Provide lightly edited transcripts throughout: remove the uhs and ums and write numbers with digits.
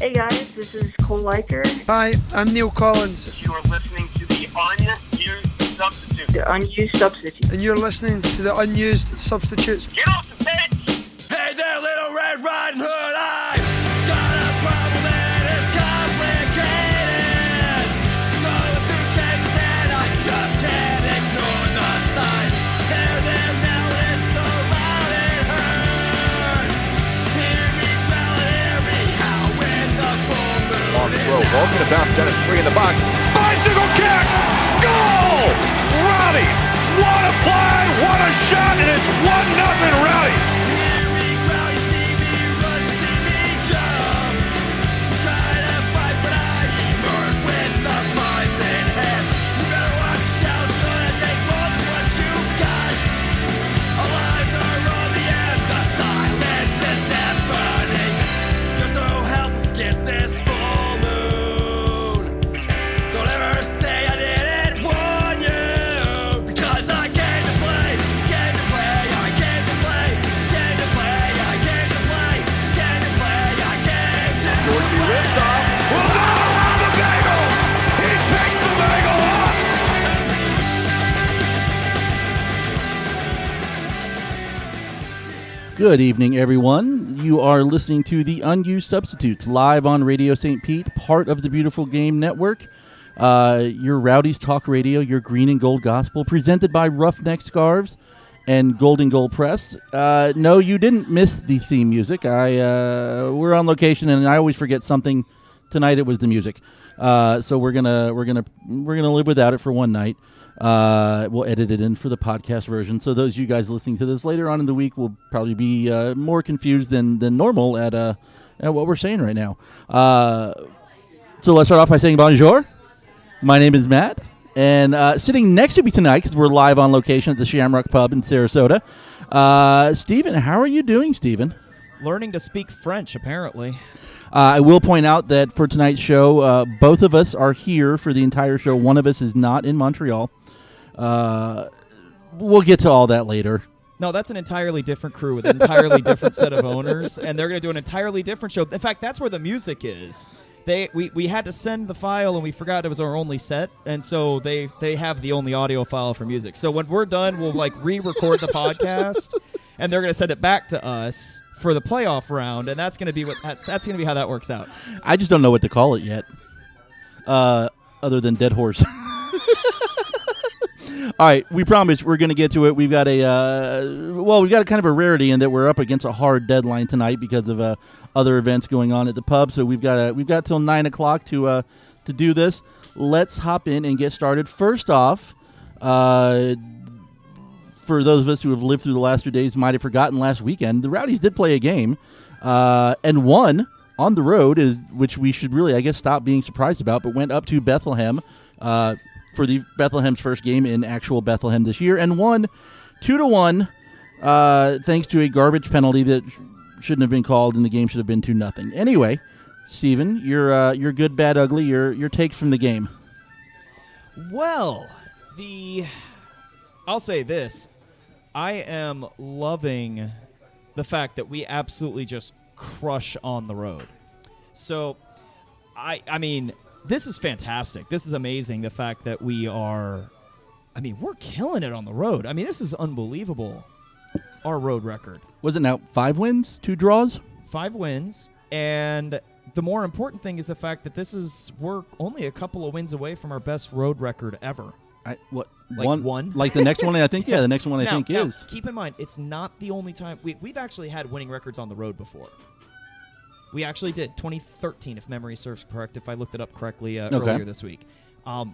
Hey guys, this is Cole Liker. Hi, I'm Neil Collins. You are listening to the Unused Substitute. The Unused Substitute. And you're listening to the Unused Substitutes. Get off the pitch! Hey there, Little Red Riding Hood, I've got a problem and it's complicated. Going through text and I just can't ignore the signs. Hear them now, it's so loud it hurts. Hear me well and hear me howl when the full moon Long is throw, ball's gonna bounce. Dennis free in the box. Bicycle kick! Goal! Rowdies! What a play! What a shot! And it's 1-0 Rowdies! Hear me growl, you see me run, you see me jump. Try to fight, but I emerge with the prize in hand. You better watch out, it's gonna take more than what you got. Our lives are on the end, the silence is deafening. There's no help against this full moon. Don't ever say I didn't warn you, because I came to play, came to play, I came to play, came to play, I came to play, came to play, I came to Georgie play. wrist off. Well, now around the bagel! He takes the bagel off! Good evening, everyone. You are listening to the Unused Substitutes live on Radio St. Pete, part of the Beautiful Game Network. Your Rowdies Talk Radio, your green and gold gospel, presented by Roughneck Scarves and Golden Gold Press. No, you didn't miss the theme music. We're on location, and I always forget something. Tonight it was the music, so we're gonna live without it for one night. We'll edit it in for the podcast version. So those of you guys listening to this later on in the week will probably be more confused than normal at what we're saying right now. So let's start off by saying bonjour. My name is Matt, and sitting next to me tonight, because we're live on location at the Shamrock Pub in Sarasota, Stephen. How are you doing, Stephen? Learning to speak French, apparently. I will point out that for tonight's show, both of us are here for the entire show. One of us is not in Montreal. We'll get to all that later. No, that's an entirely different crew with an entirely different set of owners, and they're going to do an entirely different show. In fact, that's where the music is. We had to send the file, and we forgot it was our only set, and so they have the only audio file for music. So when we're done, we'll re-record the podcast, and they're going to send it back to us for the playoff round, and that's going to be that's going to be how that works out. I just don't know what to call it yet, other than Dead Horse. All right, we promise we're going to get to it. We've got a kind of a rarity in that we're up against a hard deadline tonight because of other events going on at the pub. So we've got till 9 o'clock to do this. Let's hop in and get started. First off, for those of us who have lived through the last 2 days, might have forgotten last weekend, the Rowdies did play a game and won on the road, which we should really, I guess, stop being surprised about. But went up to Bethlehem. For the Bethlehem's first game in actual Bethlehem this year, and won 2-1, thanks to a garbage penalty that shouldn't have been called, and the game should have been 2-0. Anyway, Steven, your good, bad, ugly, your takes from the game. Well, I'll say this. I am loving the fact that we absolutely just crush on the road. So, I mean, this is fantastic. This is amazing, the fact that we're killing it on the road. I mean, this is unbelievable, our road record. Was it now 5 wins, 2 draws? 5 wins, and the more important thing is the fact that we're only a couple of wins away from our best road record ever. One? Like the next one, I think? Yeah, the next one I think now, is. Keep in mind, it's not the only time. We've actually had winning records on the road before. We actually did, 2013, if memory serves correct, if I looked it up correctly earlier this week.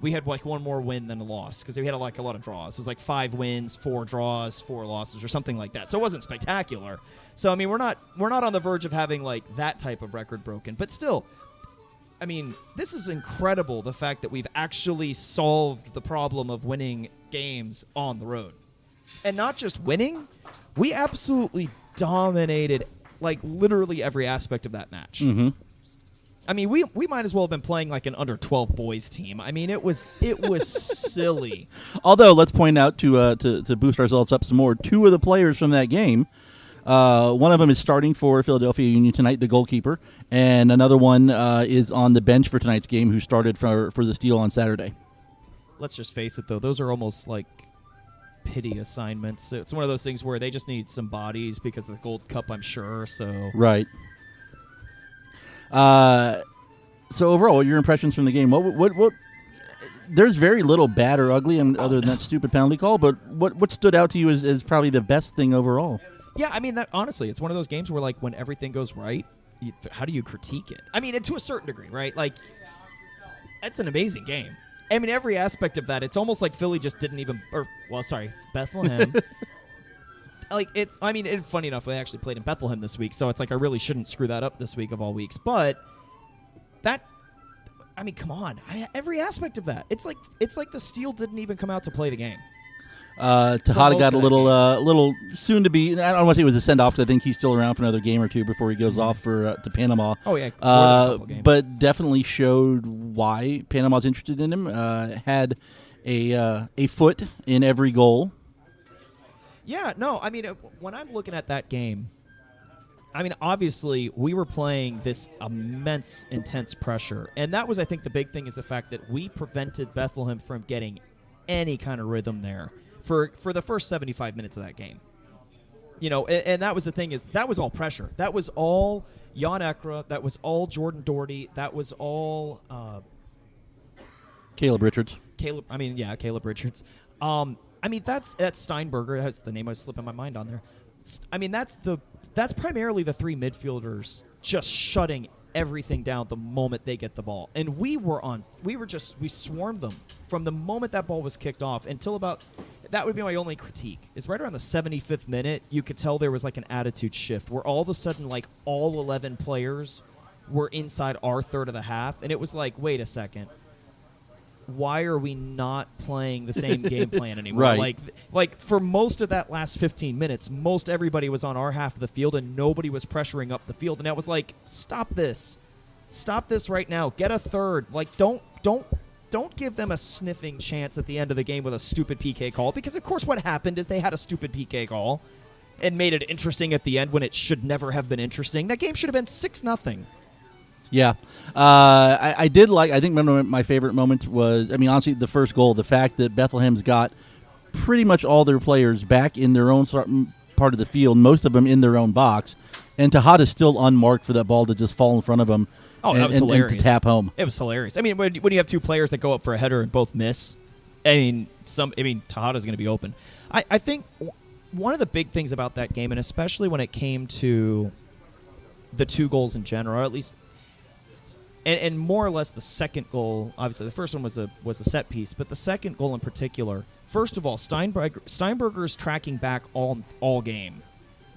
We had one more win than a loss because we had a lot of draws. It was 5 wins, 4 draws, 4 losses, or something like that. So it wasn't spectacular. So I mean, we're not on the verge of having that type of record broken. But still, I mean, this is incredible. The fact that we've actually solved the problem of winning games on the road, and not just winning, we absolutely dominated literally every aspect of that match. Mm-hmm. I mean, we might as well have been playing like an under 12 boys team. I mean, it was silly. Although, let's point out to boost ourselves up some more, 2 of the players from that game One of them is starting for Philadelphia Union tonight, the goalkeeper, and another one is on the bench for tonight's game, who started for the Steel on Saturday. Let's just face it, though. Those are almost like pity assignments. It's one of those things where they just need some bodies because of the Gold Cup, I'm sure. So right. So overall, your impressions from the game? What? There's very little bad or ugly, other than that stupid penalty call. But what stood out to you as probably the best thing overall? Yeah, I mean, that honestly, it's one of those games where, like, when everything goes right, how do you critique it? I mean, and to a certain degree, right? Like, it's an amazing game. I mean, every aspect of that, it's almost like Philly just didn't even, Bethlehem. Like, it's, I mean, funny enough, they actually played in Bethlehem this week, so it's like I really shouldn't screw that up this week of all weeks. But that, I mean, come on, every aspect of that, it's like the Steel didn't even come out to play the game. Tejada got a little soon to be. I don't want to say it was a send off, because I think he's still around for another game or two before he goes off to Panama. Oh yeah, but definitely showed why Panama's interested in him. Had a foot in every goal. Yeah, no, I mean, when I'm looking at that game, I mean, obviously we were playing this immense, intense pressure, and that was, I think, the big thing is the fact that we prevented Bethlehem from getting any kind of rhythm there for the first 75 minutes of that game. You know, and that was the thing, is that was all pressure. That was all Jan Ekra. That was all Jordan Doherty. That was all Caleb Richards. Caleb Richards. I mean, that's Steinberger. That's the name I was slipping my mind on there. I mean, that's primarily the three midfielders just shutting everything down the moment they get the ball. And we swarmed them from the moment that ball was kicked off until about, that would be my only critique, is right around the 75th minute, you could tell there was like an attitude shift where all of a sudden, like, all 11 players were inside our third of the half. And it was like, wait a second. Why are we not playing the same game plan anymore? Right. Like for most of that last 15 minutes, most everybody was on our half of the field and nobody was pressuring up the field. And I was like, stop this right now. Get a third. Like, don't give them a sniffing chance at the end of the game with a stupid PK call, because of course what happened is they had a stupid PK call and made it interesting at the end when it should never have been interesting. That game should have been 6-0. Yeah. I did like, I think my favorite moment was, I mean, honestly, the first goal, the fact that Bethlehem's got pretty much all their players back in their own part of the field, most of them in their own box, and Tejada's still unmarked for that ball to just fall in front of him. Oh, that was hilarious. And to tap home. It was hilarious. I mean, when you have two players that go up for a header and both miss, Tejada's going to be open. I think one of the big things about that game, and especially when it came to the two goals in general, or at least, and more or less the second goal, obviously the first one was a set piece, but the second goal in particular, first of all, Steinberger's tracking back all game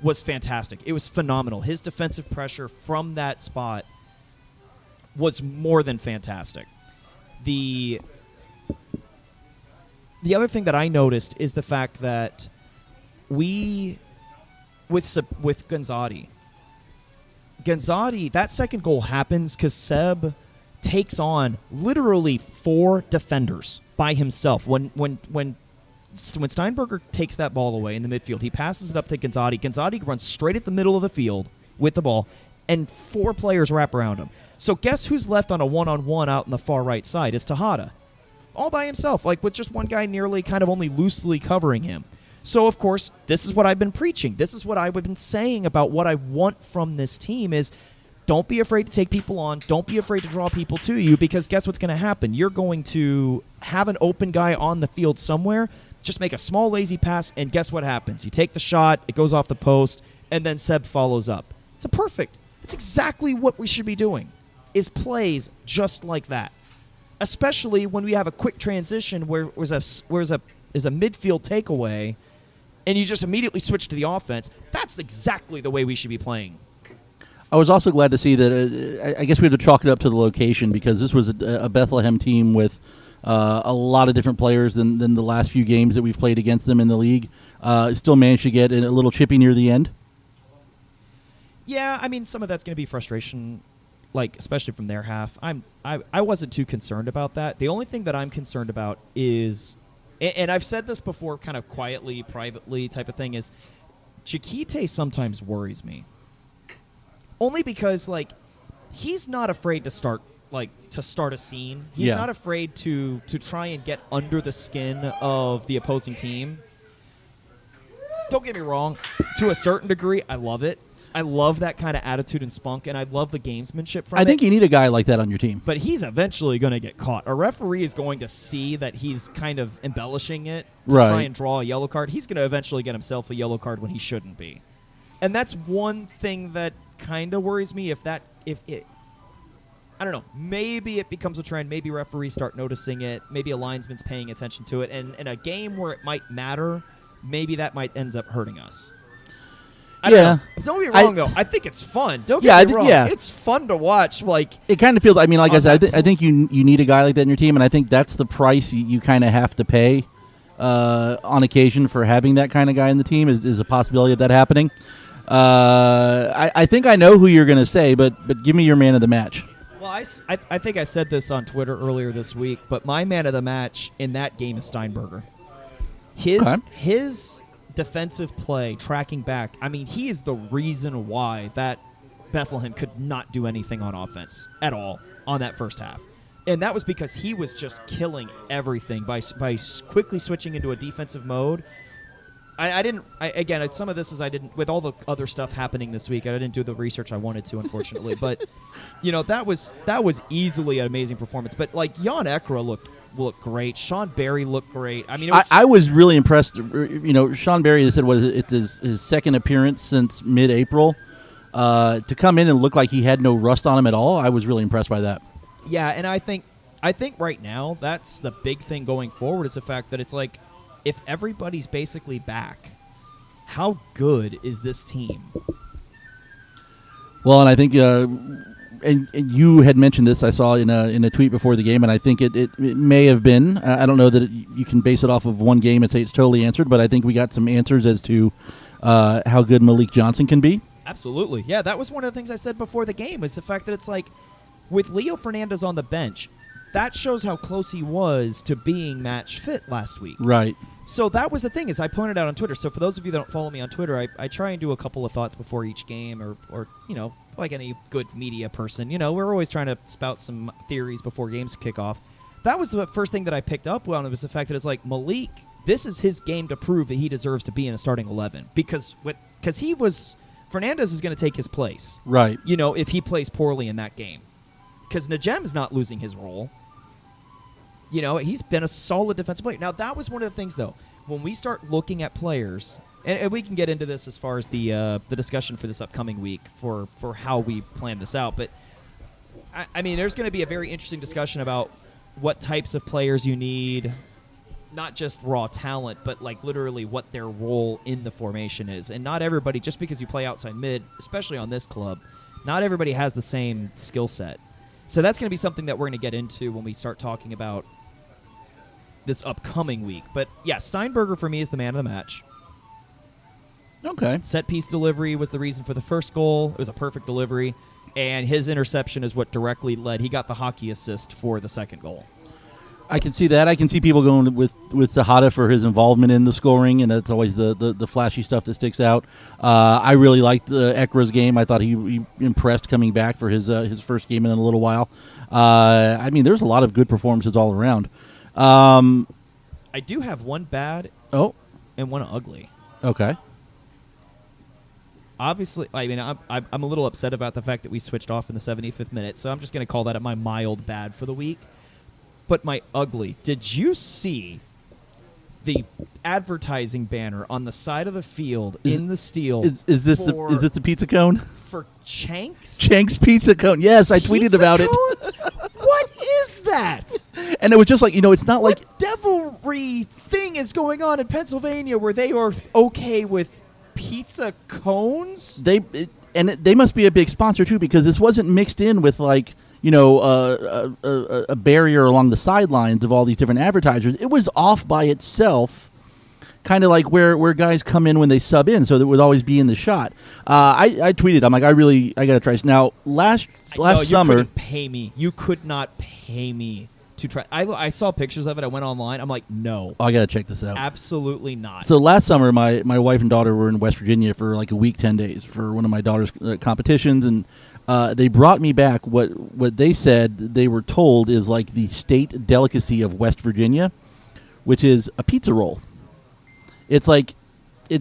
was fantastic. It was phenomenal. His defensive pressure from that spot was more than fantastic. The other thing that I noticed is the fact that we, with Gonzatti, that second goal happens because Seb takes on literally 4 defenders by himself. When Steinberger takes that ball away in the midfield, he passes it up to Gonzatti. Gonzatti runs straight at the middle of the field with the ball, and 4 players wrap around him. So guess who's left on a one-on-one out in the far right side is Tejada. All by himself, like with just one guy nearly kind of only loosely covering him. So, of course, this is what I've been preaching. This is what I've been saying about what I want from this team is don't be afraid to take people on. Don't be afraid to draw people to you, because guess what's going to happen? You're going to have an open guy on the field somewhere. Just make a small, lazy pass, and guess what happens? You take the shot, it goes off the post, and then Seb follows up. It's perfect. It's exactly what we should be doing, is plays just like that. Especially when we have a quick transition where is a midfield takeaway, and you just immediately switch to the offense. That's exactly the way we should be playing. I was also glad to see that, I guess we had to chalk it up to the location, because this was a Bethlehem team with a lot of different players than the last few games that we've played against them in the league. Still managed to get a little chippy near the end. Yeah, I mean, some of that's going to be frustration, like especially from their half. I wasn't too concerned about that. The only thing that I'm concerned about is, and I've said this before kind of quietly, privately type of thing, is Chiquite sometimes worries me. Only because, like, he's not afraid to start a scene. He's not afraid to try and get under the skin of the opposing team. Don't get me wrong. To a certain degree, I love it. I love that kind of attitude and spunk, and I love the gamesmanship from it. I think you need a guy like that on your team. But he's eventually going to get caught. A referee is going to see that he's kind of embellishing it to try and draw a yellow card. He's going to eventually get himself a yellow card when he shouldn't be. And that's one thing that kind of worries me. If it, I don't know, maybe it becomes a trend. Maybe referees start noticing it. Maybe a linesman's paying attention to it. And in a game where it might matter, maybe that might end up hurting us. I don't know. Don't get me wrong, though. I think it's fun. Don't get me wrong. It's fun to watch. Like, it kind of feels. I mean, like I said, I think you need a guy like that in your team, and I think that's the price you kind of have to pay on occasion for having that kind of guy in the team. Is a possibility of that happening. I think I know who you're going to say, but give me your man of the match. Well, I think I said this on Twitter earlier this week, but my man of the match in that game is Steinberger. His defensive play, tracking back, I mean, he is the reason why that Bethlehem could not do anything on offense at all on that first half. And that was because he was just killing everything by quickly switching into a defensive mode. Again, some of this is I didn't, with all the other stuff happening this week, I didn't do the research I wanted to, unfortunately. But, that was easily an amazing performance. But, like, Jan Ekra looked great. Sean Barry looked great. I mean, I was really impressed. Sean Barry, they said, it's his second appearance since mid-April. To come in and look like he had no rust on him at all, I was really impressed by that. Yeah, and I think right now that's the big thing going forward is the fact that it's like, if everybody's basically back, how good is this team? Well, and I think, and you had mentioned this, I saw in a tweet before the game, and I think it may have been. I don't know that you can base it off of one game and say it's totally answered, but I think we got some answers as to how good Malik Johnson can be. Absolutely. Yeah, that was one of the things I said before the game, is the fact that it's like, with Leo Fernandez on the bench, that shows how close he was to being match fit last week. Right. So that was the thing, as I pointed out on Twitter. So for those of you that don't follow me on Twitter, I try and do a couple of thoughts before each game, or like any good media person. We're always trying to spout some theories before games kick off. That was the first thing that I picked up on. It was the fact that it's like, Malik, this is his game to prove that he deserves to be in a starting 11. Because Fernandez is going to take his place. Right. If he plays poorly in that game. Because Najem's not losing his role. He's been a solid defensive player. Now, that was one of the things, though. When we start looking at players, and we can get into this as far as the discussion for this upcoming week for how we plan this out. But, I mean, there's going to be a very interesting discussion about what types of players you need, not just raw talent, but, like, literally what their role in the formation is. And not everybody, just because you play outside mid, especially on this club, not everybody has the same skill set. So that's going to be something that we're going to get into when we start talking about this upcoming week. But, yeah, Steinberger for me is the man of the match. Okay. Set-piece delivery was the reason for the first goal. It was a perfect delivery. And his interception is what directly led. He got the hockey assist for the second goal. I can see that. I can see people going with Tejada for his involvement in the scoring, and that's always the flashy stuff that sticks out. I really liked Ekra's game. I thought he impressed coming back for his first game in a little while. I mean, there's a lot of good performances all around. I do have one bad and one ugly. Okay. Obviously, I mean, I'm a little upset about the fact that we switched off in the 75th minute, so I'm just going to call that my mild bad for the week. But my ugly, did you see the advertising banner on the side of the field in the steel? Is this the pizza cone? For Chank's? Chank's Pizza Cone. Yes, I tweeted about it. What is that? And it was just like, it's not what like devilry thing is going on in Pennsylvania where they are okay with pizza cones? They must be a big sponsor too, because this wasn't mixed in with like a barrier along the sidelines of all these different advertisers. It was off by itself, kind of like where guys come in when they sub in, so that it would always be in the shot. I tweeted, I'm like, I got to try this. Now, last summer... You could not pay me to try. I saw pictures of it. I went online. I'm like, no, I got to check this out. absolutely not. So last summer, my wife and daughter were in West Virginia for like a week, 10 days for one of my daughter's competitions, and they brought me back what they said they were told is like the state delicacy of West Virginia, which is a pizza roll. It's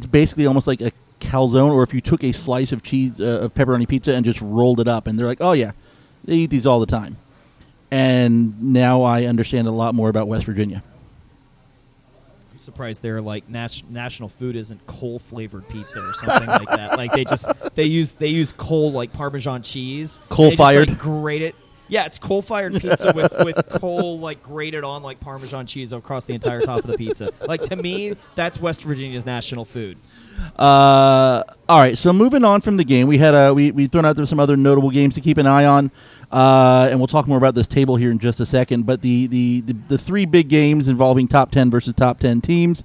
basically almost like a calzone, or if you took a slice of cheese of pepperoni pizza and just rolled it up, and they're like, oh yeah, they eat these all the time. And now I understand a lot more about West Virginia. I'm surprised their like national food isn't coal flavored pizza or something like that. Like they use coal, like Parmesan cheese. Coal fired. Like, grate it. Yeah, it's coal fired pizza with coal like grated on like Parmesan cheese across the entire top of the pizza. Like, to me, that's West Virginia's national food. All right, so moving on from the game, we had we thrown out there some other notable games to keep an eye on, and we'll talk more about this table here in just a second. But the three big games involving top 10 versus top 10 teams.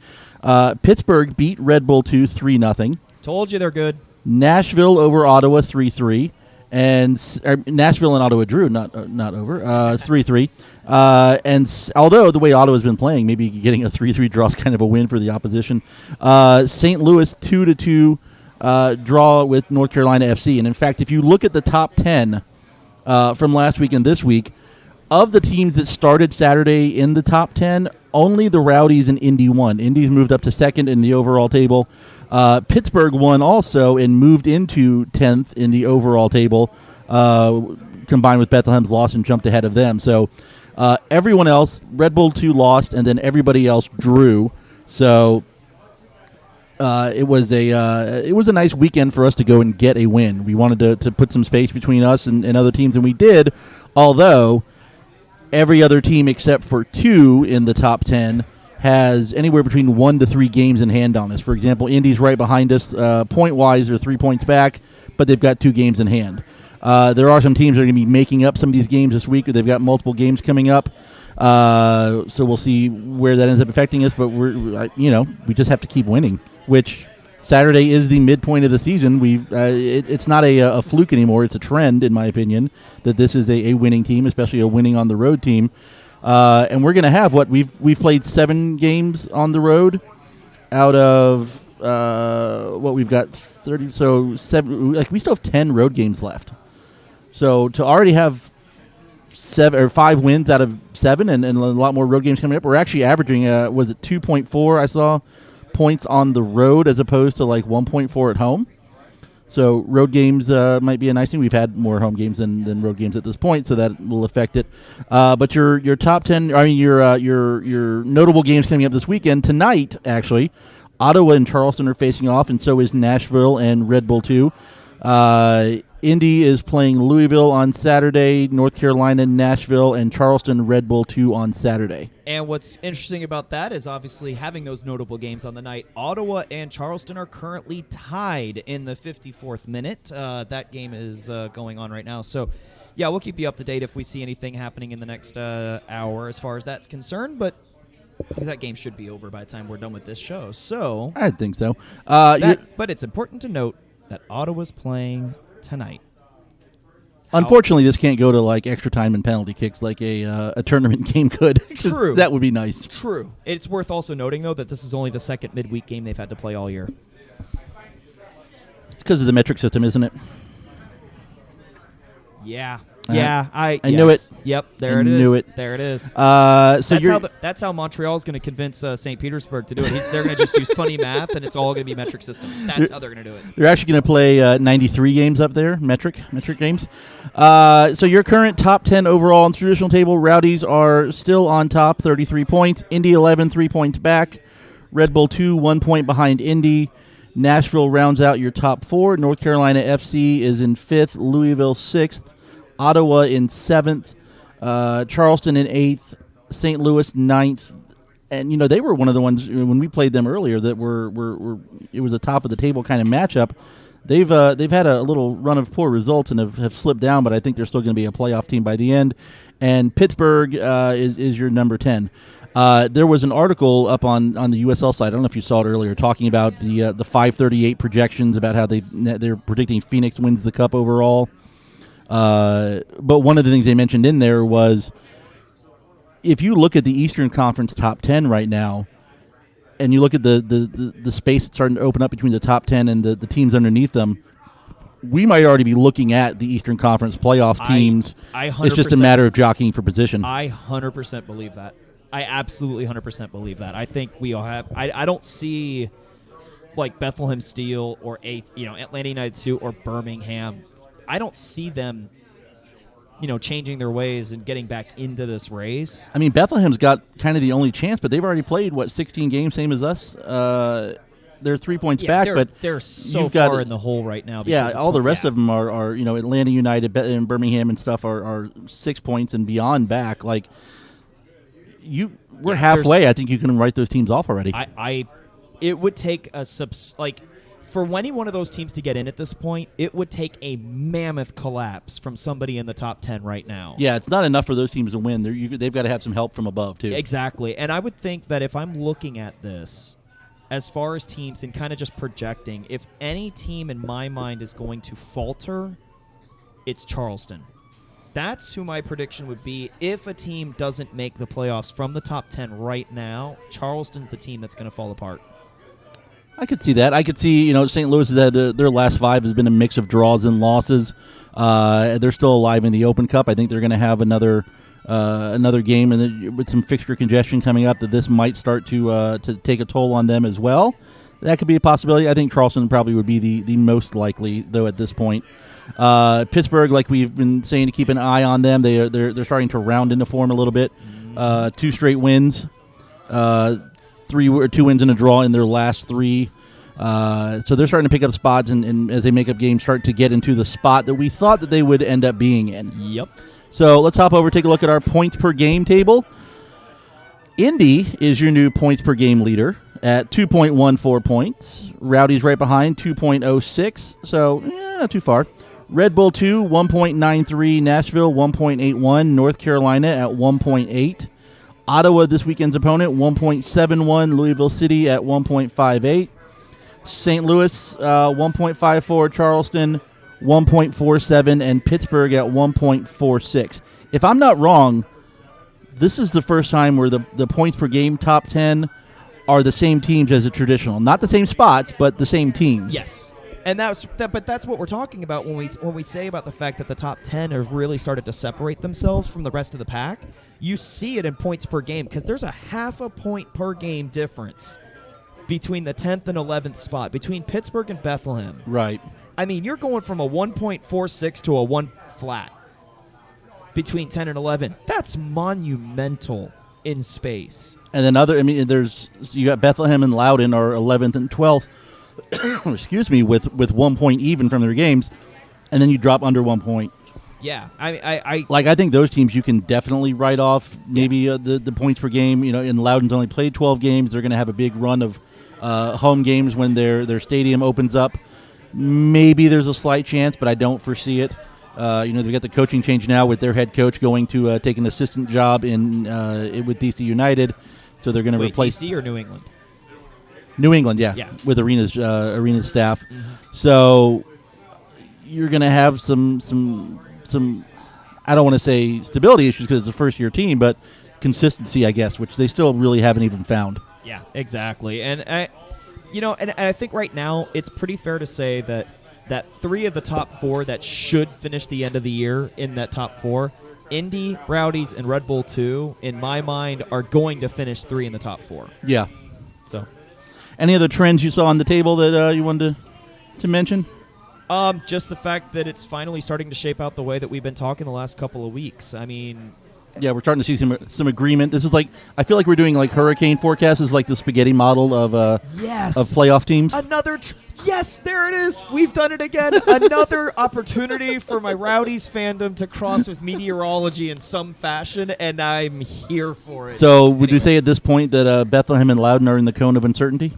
Pittsburgh beat Red Bull 2 3-0. Told you they're good. Nashville over Ottawa 3-3. And Nashville and Ottawa drew, not over, 3-3. And although the way Ottawa's been playing, maybe getting a 3-3 draw is kind of a win for the opposition. St. Louis 2-2 draw with North Carolina FC. And in fact, if you look at the top 10 from last week and this week, of the teams that started Saturday in the top 10, only the Rowdies and Indy won. Indy's moved up to second in the overall table. Pittsburgh won also and moved into 10th in the overall table, combined with Bethlehem's loss and jumped ahead of them. So everyone else, Red Bull 2 lost, and then everybody else drew. So it was a nice weekend for us to go and get a win. We wanted to put some space between us and other teams, and we did, although every other team except for 2 in the top 10 has anywhere between 1 to 3 games in hand on us. For example, Indy's right behind us. Point-wise, they're 3 points back, but they've got 2 games in hand. There are some teams that are going to be making up some of these games this week. They've got multiple games coming up. So we'll see where that ends up affecting us, but we just have to keep winning, which Saturday is the midpoint of the season. It's not a fluke anymore. It's a trend, in my opinion, that this is a winning team, especially a winning on the road team. And we're going to have we've played 7 games on the road out of we've got 30. So 7. Like, we still have 10 road games left. So to already have 5 wins out of 7 and a lot more road games coming up, we're actually averaging 2.4 I saw points on the road as opposed to like 1.4 at home. So road games might be a nice thing. We've had more home games than road games at this point, so that will affect it. But your top 10, your notable games coming up this weekend tonight, actually, Ottawa and Charleston are facing off, and so is Nashville and Red Bull 2. Indy is playing Louisville on Saturday, North Carolina, Nashville, and Charleston, Red Bull 2 on Saturday. And what's interesting about that is obviously having those notable games on the night. Ottawa and Charleston are currently tied in the 54th minute. That game is going on right now. So, yeah, we'll keep you up to date if we see anything happening in the next hour as far as that's concerned. But because that game should be over by the time we're done with this show. So I think so. But it's important to note that Ottawa's playing tonight. Unfortunately, this can't go to like extra time and penalty kicks like a tournament game could. True. That would be nice. True. It's worth also noting, though, that this is only the second midweek game they've had to play all year. It's because of the metric system, isn't it? Yeah. Yeah, I knew it. Yep, there it is. Knew it. There it is. So that's how Montreal's going to convince St. Petersburg to do it. They're going to just use funny math, and it's all going to be metric system. That's how they're going to do it. They're actually going to play 93 games up there, metric games. So your current top 10 overall on the traditional table, Rowdies are still on top, 33 points. Indy 11, 3 points back. Red Bull 2, 1 point behind Indy. Nashville rounds out your top 4. North Carolina FC is in 5th. Louisville 6th. Ottawa in 7th, Charleston in 8th, St. Louis 9th, and they were one of the ones when we played them earlier that were it was a top of the table kind of matchup. They've had a little run of poor results and have slipped down, but I think they're still going to be a playoff team by the end. And Pittsburgh is your number 10. There was an article up on the USL site. I don't know if you saw it earlier, talking about the 538 projections about how they're predicting Phoenix wins the cup overall. But one of the things they mentioned in there was if you look at the Eastern Conference top 10 right now, and you look at the space that's starting to open up between the top 10 and the teams underneath them, we might already be looking at the Eastern Conference playoff teams. It's just a matter of jockeying for position. I 100% believe that. I absolutely 100% believe that. I think we all have. I don't see like Bethlehem Steel or Atlanta United 2 or Birmingham. I don't see them, changing their ways and getting back into this race. I mean, Bethlehem's got kind of the only chance, but they've already played 16 games, same as us. They're 3 points back, but they're so far in the hole right now. Yeah, all the rest of them are Atlanta United and Birmingham and stuff are 6 points and beyond back. Like we're halfway. I think you can write those teams off already. It would take for any one of those teams to get in at this point, it would take a mammoth collapse from somebody in the top 10 right now. Yeah, it's not enough for those teams to win. They've got to have some help from above too. Exactly, and I would think that if I'm looking at this, as far as teams and kind of just projecting, if any team in my mind is going to falter, it's Charleston. That's who my prediction would be. If a team doesn't make the playoffs from the top 10 right now, Charleston's the team that's going to fall apart. I could see that. I could see, St. Louis has had their last 5 has been a mix of draws and losses. They're still alive in the Open Cup. I think they're going to have another game, and with some fixture congestion coming up, that this might start to take a toll on them as well. That could be a possibility. I think Charleston probably would be the most likely, though, at this point. Pittsburgh, like we've been saying, to keep an eye on them. They're starting to round into form a little bit. 2 straight wins, 2 wins and a draw in their last 3. So they're starting to pick up spots, and as they make up games, start to get into the spot that we thought that they would end up being in. Yep. So let's hop over, take a look at our points per game table. Indy is your new points per game leader at 2.14 points. Rowdies right behind, 2.06. So not too far. Red Bull 2, 1.93. Nashville, 1.81. North Carolina at 1.8. Ottawa, this weekend's opponent, 1.71. Louisville City at 1.58. St. Louis, 1.54. Charleston, 1.47. And Pittsburgh at 1.46. If I'm not wrong, this is the first time where the points per game top 10 are the same teams as the traditional. Not the same spots, but the same teams. Yes. And but that's what we're talking about when we say about the fact that the top 10 have really started to separate themselves from the rest of the pack. You see it in points per game because there's a half a point per game difference between the 10th and 11th spot, between Pittsburgh and Bethlehem. Right. I mean, you're going from a 1.46 to a 1 flat between 10 and 11. That's monumental in space. And then you got Bethlehem and Loudon are 11th and 12th. Excuse me, with 1 point even from their games, and then you drop under 1 point. Yeah, I think those teams you can definitely write off. Maybe the points per game. And Loudon's only played 12 games. They're going to have a big run of home games when their stadium opens up. Maybe there's a slight chance, but I don't foresee it. They've got the coaching change now with their head coach going to take an assistant job with DC United, so they're going to replace DC or New England. New England, yeah, with Arena's staff. Mm-hmm. So you're going to have some. I don't want to say stability issues because it's a first-year team, but consistency, I guess, which they still really haven't even found. Yeah, exactly. And I think right now it's pretty fair to say that 3 of the top 4 that should finish the end of the year in that top 4, Indy, Rowdies, and Red Bull 2, in my mind, are going to finish 3 in the top 4. Yeah. So, any other trends you saw on the table that you wanted to mention? Just the fact that it's finally starting to shape out the way that we've been talking the last couple of weeks. I mean, yeah, we're starting to see some agreement. This is I feel like we're doing hurricane forecasts. Is like the spaghetti model of playoff teams. Yes, there it is. We've done it again. Another opportunity for my Rowdies fandom to cross with meteorology in some fashion, and I'm here for it. So would you say at this point that Bethlehem and Loudon are in the cone of uncertainty?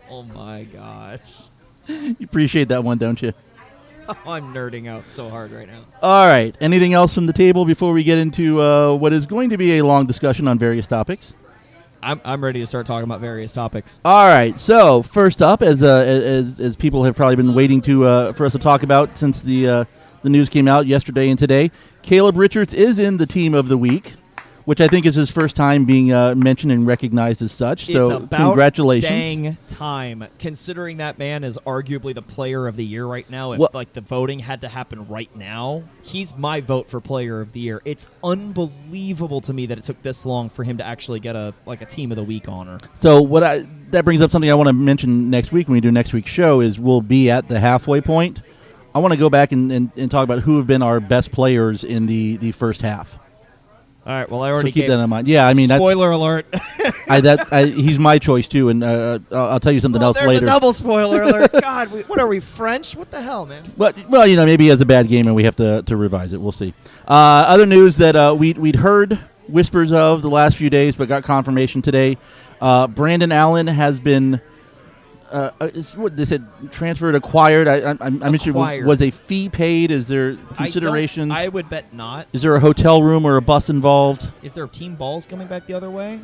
Oh, my gosh. You appreciate that one, don't you? Oh, I'm nerding out so hard right now. All right. Anything else from the table before we get into what is going to be a long discussion on various topics? I'm ready to start talking about various topics. All right. So first up, as people have probably been waiting for us to talk about since the the news came out yesterday and today. Caleb Richards is in the team of the week, which I think is his first time being mentioned and recognized as such. So it's about congratulations. Dang time, considering that man is arguably the player of the year right now. If the voting had to happen right now, he's my vote for player of the year. It's unbelievable to me that it took this long for him to actually get a team of the week honor. So that brings up something I want to mention next week when we do next week's show is we'll be at the halfway point. I want to go back and talk about who have been our best players in the first half. All right. Well, I already keep that in mind. Yeah, I mean, spoiler alert. He's my choice too, and I'll tell you something else there's later. There's a double spoiler alert. God, what are we, French? What the hell, man? Well, maybe he has a bad game and we have to revise it. We'll see. Other news that we'd heard whispers of the last few days, but got confirmation today. Brandon Allen has been. What they said, transferred, acquired. I'm interested. Was a fee paid? Is there considerations? I would bet not. Is there a hotel room or a bus involved? Is there team balls coming back the other way?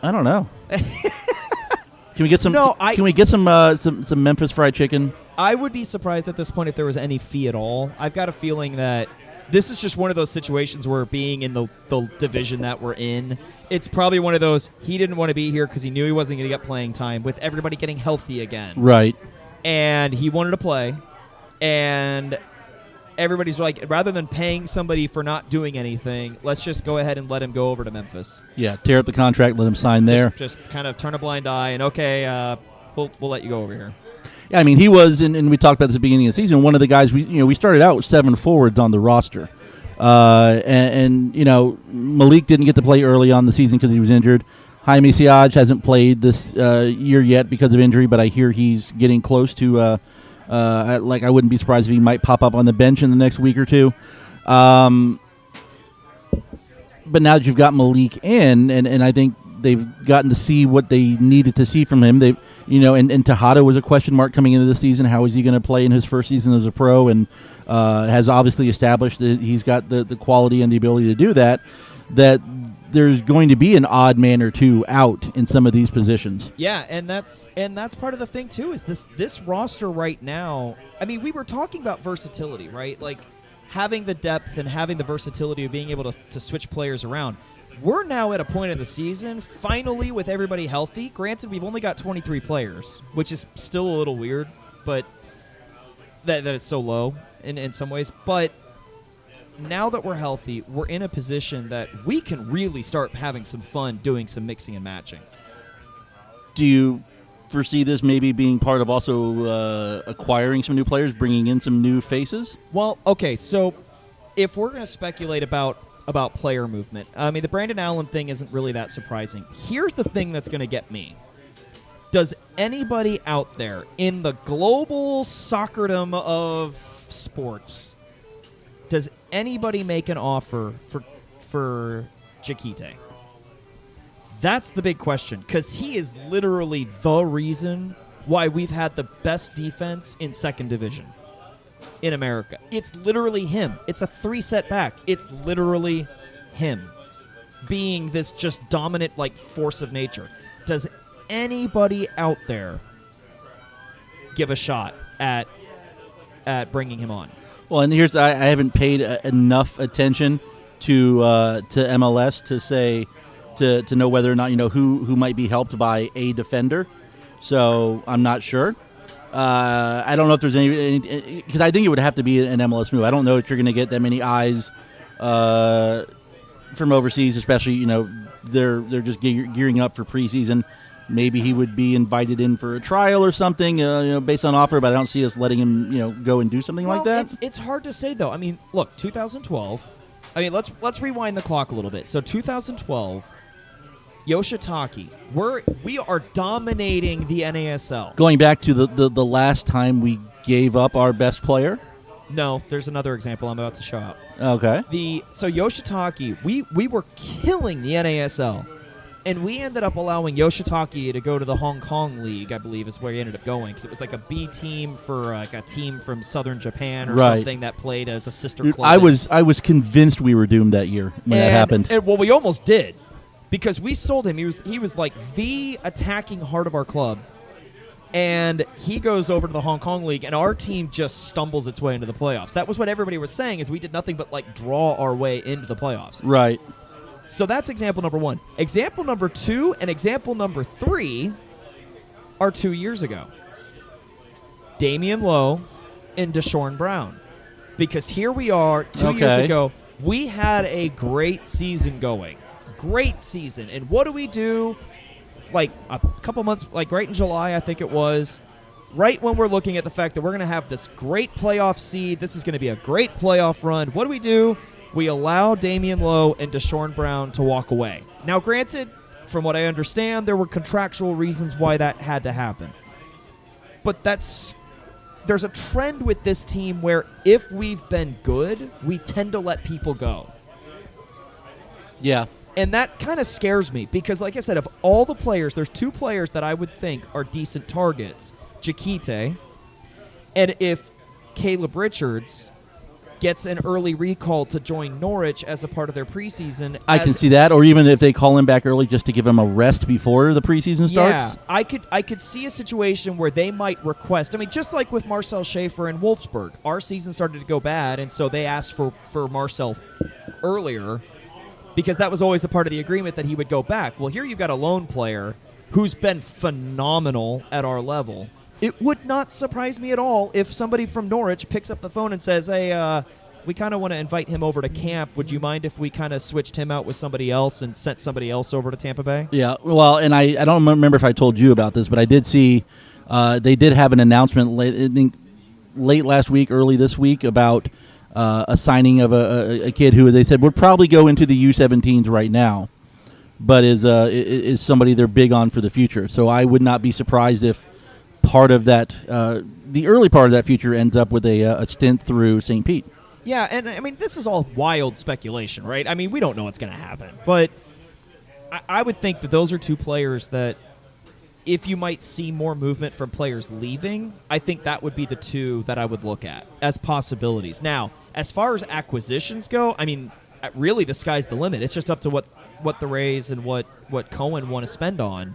I don't know. Can we get some? Can we get some Memphis fried chicken? I would be surprised at this point if there was any fee at all. I've got a feeling that this is just one of those situations where being in the division that we're in, it's probably one of those, he didn't want to be here because he knew he wasn't going to get playing time with everybody getting healthy again. Right. And he wanted to play. And everybody's like, rather than paying somebody for not doing anything, let's just go ahead and let him go over to Memphis. Yeah, tear up the contract, let him sign there. Just kind of turn a blind eye and, okay, we'll let you go over here. Yeah, I mean, he was, and we talked about this at the beginning of the season, one of the guys, we started out with 7 forwards on the roster. And Malik didn't get to play early on the season because he was injured. Jaime Siaj hasn't played this year yet because of injury, but I hear he's getting close to, I wouldn't be surprised if he might pop up on the bench in the next week or two. But now that you've got Malik in, and I think they've gotten to see what they needed to see from him. And Tejada was a question mark coming into the season. How is he going to play in his first season as a pro? And has obviously established that he's got the quality and the ability to do that. That there's going to be an odd man or two out in some of these positions. Yeah, and that's part of the thing too. Is this roster right now? I mean, we were talking about versatility, right? Like having the depth and having the versatility of being able to switch players around. We're now at a point in the season, finally, with everybody healthy. Granted, we've only got 23 players, which is still a little weird, but that it's so low in some ways. But now that we're healthy, we're in a position that we can really start having some fun doing some mixing and matching. Do you foresee this maybe being part of also acquiring some new players, bringing in some new faces? Well, okay, so if we're going to speculate about player movement, I mean, the Brandon Allen thing isn't really that surprising. Here's the thing that's going to get me. Does anybody out there in the global soccerdom of sports, does anybody make an offer for Jakite? That's the big question, because he is literally the reason why we've had the best defense in second division in America. It's literally him. It's a 3-set back. It's literally him being this just dominant force of nature. Does anybody out there give a shot at bringing him on? Well, and here's I haven't paid enough attention to MLS to say to know whether or not who might be helped by a defender. So I'm not sure. I don't know if there's any because I think it would have to be an MLS move. I don't know if you're going to get that many eyes from overseas, especially they're just gearing up for preseason. Maybe he would be invited in for a trial or something, based on offer. But I don't see us letting him, go and do something like that. It's hard to say though. I mean, look, 2012. I mean, let's rewind the clock a little bit. So 2012. Yoshitaki, we are dominating the NASL. Going back to the last time we gave up our best player? No, there's another example I'm about to show up. Okay. So Yoshitaki, we were killing the NASL, and we ended up allowing Yoshitaki to go to the Hong Kong League, I believe is where he ended up going, because it was like a B team for a team from southern Japan or something that played as a sister club. I was convinced we were doomed that year when that happened. Well, we almost did. Because we sold him. He was like the attacking heart of our club. And he goes over to the Hong Kong League, and our team just stumbles its way into the playoffs. That was what everybody was saying, is we did nothing but draw our way into the playoffs. Right. So that's example number 1. Example number 2 and example number 3 are 2 years ago. Damian Lowe and Deshaun Brown. Because here we are 2 years ago. We had a great season going. Great season. And what do? A couple months, right in July, I think it was, right when we're looking at the fact that we're going to have this great playoff seed, this is going to be a great playoff run. What do? We allow Damian Lowe and Deshaun Brown to walk away. Now, granted, from what I understand, there were contractual reasons why that had to happen. But there's a trend with this team where if we've been good, we tend to let people go. Yeah. And that kind of scares me because, like I said, of all the players, there's 2 players that I would think are decent targets. Jakite, and if Caleb Richards gets an early recall to join Norwich as a part of their preseason. I can see that, or even if they call him back early just to give him a rest before the preseason starts. Yeah, I could see a situation where they might request. I mean, just like with Marcel Schaefer in Wolfsburg, our season started to go bad, and so they asked for Marcel earlier, because that was always the part of the agreement that he would go back. Well, here you've got a lone player who's been phenomenal at our level. It would not surprise me at all if somebody from Norwich picks up the phone and says, hey, we kind of want to invite him over to camp. Would you mind if we kind of switched him out with somebody else and sent somebody else over to Tampa Bay? Yeah, well, and I don't remember if I told you about this, but I did see they did have an announcement late last week, early this week, about a signing of a kid who they said would probably go into the U17s right now, but is somebody they're big on for the future. So I would not be surprised if part of that, the early part of that future ends up with a stint through St. Pete. Yeah, and I mean, this is all wild speculation, right? I mean, we don't know what's going to happen, but I would think that those are 2 players that, if you might see more movement from players leaving, I think that would be the 2 that I would look at as possibilities. Now, as far as acquisitions go, I mean, really the sky's the limit. It's just up to what the Rays and what Cohen want to spend on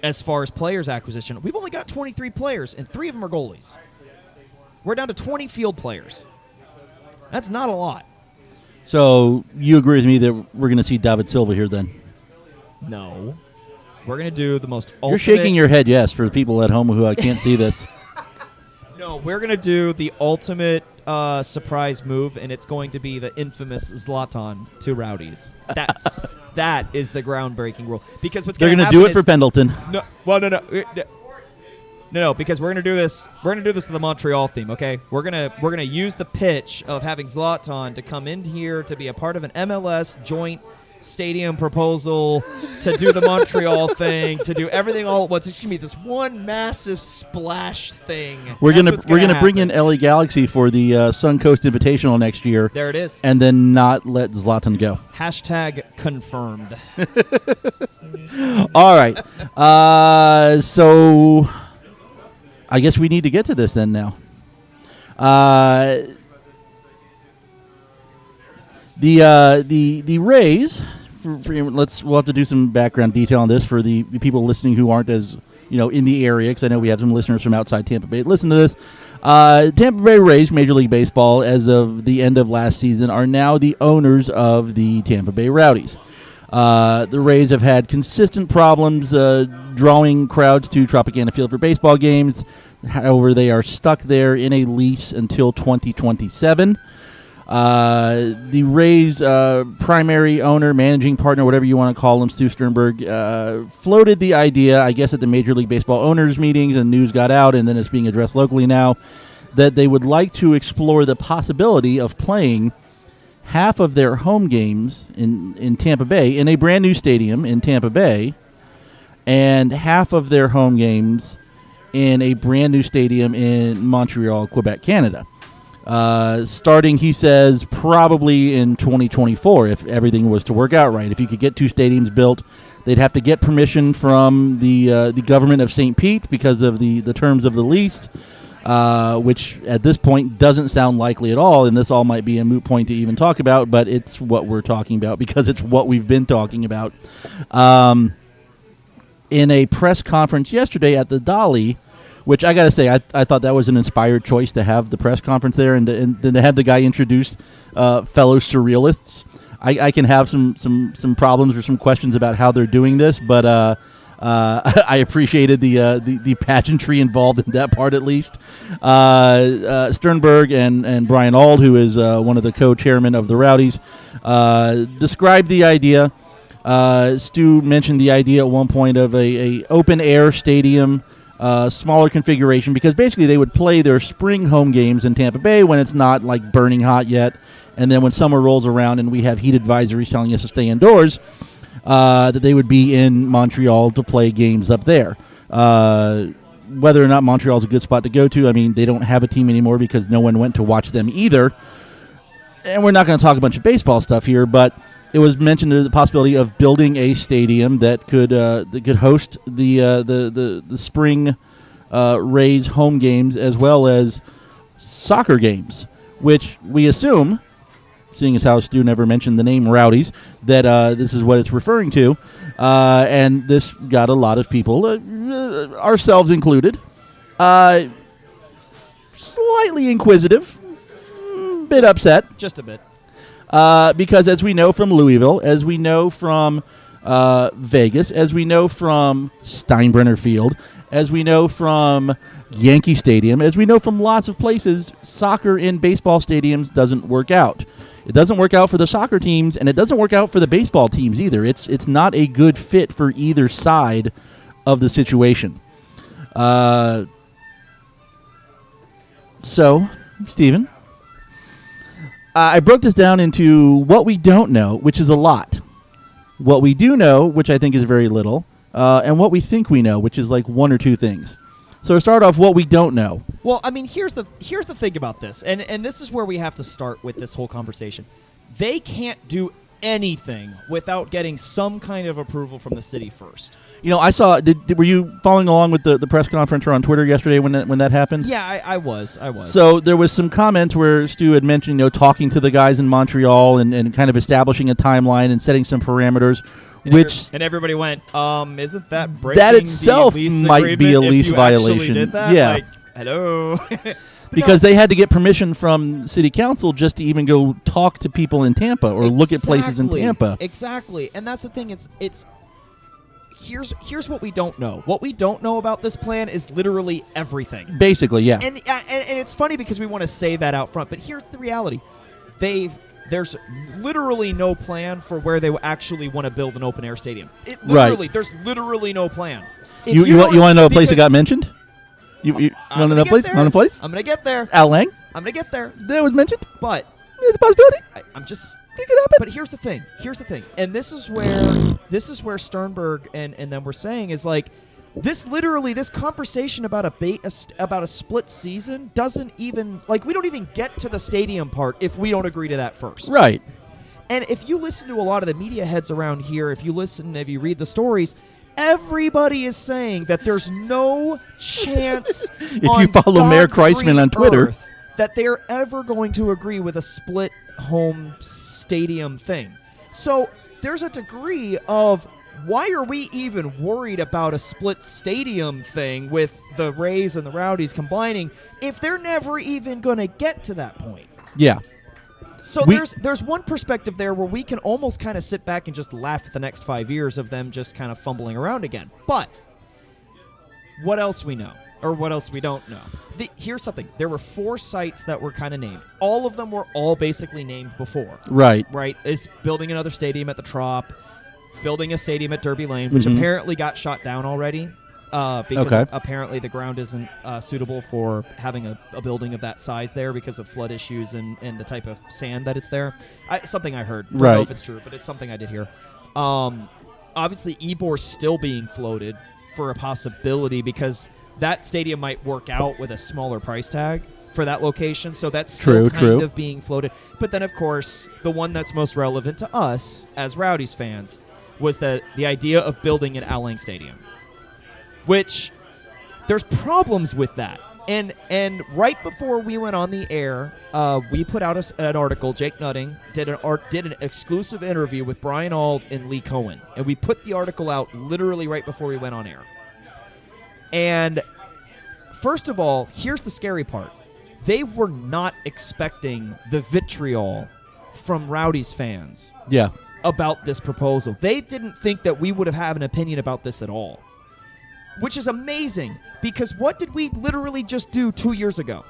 as far as players acquisition. We've only got 23 players, and 3 of them are goalies. We're down to 20 field players. That's not a lot. So you agree with me that we're going to see David Silva here then? No. We're going to do the most ultimate... You're shaking your head, yes, for the people at home who can't see this. No, we're going to do the ultimate surprise move, and it's going to be the infamous Zlatan to Rowdies. That is the groundbreaking rule. Because what's they're going to do it for Pendleton. No, because we're going to do this. We're going to do this with the Montreal theme. Okay, we're gonna use the pitch of having Zlatan to come in here to be a part of an MLS joint stadium proposal to do the Montreal thing, to do everything all at once. It's going to be this one massive splash thing. We're gonna bring in LA Galaxy for the Suncoast Invitational next year. There it is. And then not let Zlatan go. # confirmed. All right. So I guess we need to get to this then now. The Rays. We'll have to do some background detail on this for the people listening who aren't as in the area, because I know we have some listeners from outside Tampa Bay. Listen to this. Tampa Bay Rays, Major League Baseball, as of the end of last season, are now the owners of the Tampa Bay Rowdies. The Rays have had consistent problems drawing crowds to Tropicana Field for baseball games. However, they are stuck there in a lease until 2027. The Rays' primary owner, managing partner, whatever you want to call him, Stu Sternberg, floated the idea, I guess, at the Major League Baseball owners' meetings, and news got out, and then it's being addressed locally now, that they would like to explore the possibility of playing half of their home games in Tampa Bay, in a brand new stadium in Tampa Bay, and half of their home games in a brand new stadium in Montreal, Quebec, Canada. Starting, he says, probably in 2024, if everything was to work out right. If you could get 2 stadiums built, they'd have to get permission from the government of St. Pete because of the terms of the lease, which at this point doesn't sound likely at all, and this all might be a moot point to even talk about, but it's what we're talking about because it's what we've been talking about. In a press conference yesterday at the Dolly, which I got to say, I thought that was an inspired choice to have the press conference there and then to have the guy introduce fellow surrealists. I can have some problems or some questions about how they're doing this, but I appreciated the pageantry involved in that part at least. Sternberg and Brian Auld, who is one of the co-chairmen of the Rowdies, described the idea. Stu mentioned the idea at one point of a open-air stadium, smaller configuration, because basically they would play their spring home games in Tampa Bay when it's not like burning hot yet, and then when summer rolls around and we have heat advisories telling us to stay indoors, that they would be in Montreal to play games up there. Whether or not Montreal is a good spot to go to, I mean, they don't have a team anymore because no one went to watch them either. And we're not going to talk a bunch of baseball stuff here, but it was mentioned the possibility of building a stadium that could host the spring Rays home games as well as soccer games, which we assume, seeing as how Stu never mentioned the name Rowdies, that this is what it's referring to. And this got a lot of people, ourselves included, slightly inquisitive, bit upset. Just a bit. Because as we know from Louisville, as we know from Vegas, as we know from Steinbrenner Field, as we know from Yankee Stadium, as we know from lots of places, soccer in baseball stadiums doesn't work out. It doesn't work out for the soccer teams, and it doesn't work out for the baseball teams either. It's not a good fit for either side of the situation. So, Stephen, I broke this down into what we don't know, which is a lot. What we do know, which I think is very little, and what we think we know, which is like one or two things. So to start off, what we don't know. Well, I mean, here's the thing about this, and this is where we have to start with this whole conversation. They can't do anything without getting some kind of approval from the city first. You know, I saw. Were you following along with the press conference or on Twitter yesterday when that happened? Yeah, I was. So there was some comments where Stu had mentioned, talking to the guys in Montreal and kind of establishing a timeline and setting some parameters. And everybody went, isn't that breaking that itself the lease might be a lease violation? Did that? Yeah. Like, hello. Because they had to get permission from city council just to even go talk to people in Tampa or look at places in Tampa. Exactly. And that's the thing. It's here's what we don't know. What we don't know about this plan is literally everything. Basically, yeah. And it's funny because we want to say that out front, but here's the reality. There's literally no plan for where they actually want to build an open-air stadium. There's literally no plan. You want to know a place that got mentioned? You want to know a place? I'm going to get there. Al Lang? I'm going to get there. That was mentioned? But it's a possibility. I'm just... It could happen. But here's the thing. And this is where Sternberg and them were saying is like, this conversation about a split season doesn't even, like, we don't even get to the stadium part if we don't agree to that first. Right. And if you listen to a lot of the media heads around here, if you read the stories, everybody is saying that there's no chance if you follow Mayor Kreisman on Twitter that they're ever going to agree with a split home stadium thing. So there's a degree of, why are we even worried about a split stadium thing with the Rays and the Rowdies combining if they're never even going to get to that point? Yeah. So there's one perspective there where we can almost kind of sit back and just laugh at the next 5 years of them just kind of fumbling around again. But what else we know, or what else we don't know? Here's something. There were 4 sites that were kind of named. All of them were all basically named before. Right. Right? Is building another stadium at the Trop, building a stadium at Derby Lane, which apparently got shot down already because apparently the ground isn't suitable for having a building of that size there because of flood issues and the type of sand that it's there. Something I heard. Don't know if it's true, but it's something I did hear. Obviously, Ebor's still being floated for a possibility because that stadium might work out with a smaller price tag for that location, so that's still kind of being floated. But then, of course, the one that's most relevant to us as Rowdies fans was the idea of building an Al Lang Stadium, which there's problems with that. And right before we went on the air, we put out an article. Jake Nutting did an exclusive interview with Brian Auld and Lee Cohen, and we put the article out literally right before we went on air. And first of all, here's the scary part. They were not expecting the vitriol from Rowdies fans Yeah. about this proposal. They didn't think that we would have an opinion about this at all, which is amazing because what did we literally just do 2 years ago?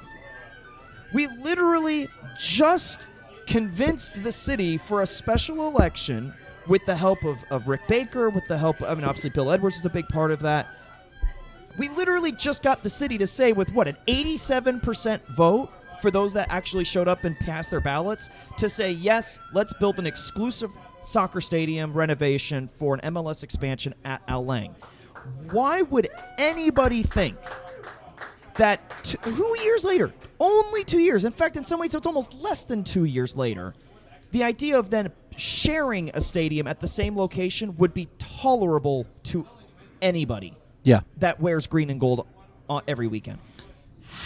We literally just convinced the city for a special election with the help of Rick Baker, with the help of, obviously Bill Edwards was a big part of that. We literally just got the city to say with what, an 87% vote for those that actually showed up and passed their ballots to say, yes, let's build an exclusive soccer stadium renovation for an MLS expansion at Al Lang. Why would anybody think that 2 years later, only 2 years, in fact, in some ways it's almost less than 2 years later, the idea of then sharing a stadium at the same location would be tolerable to anybody that wears green and gold every weekend?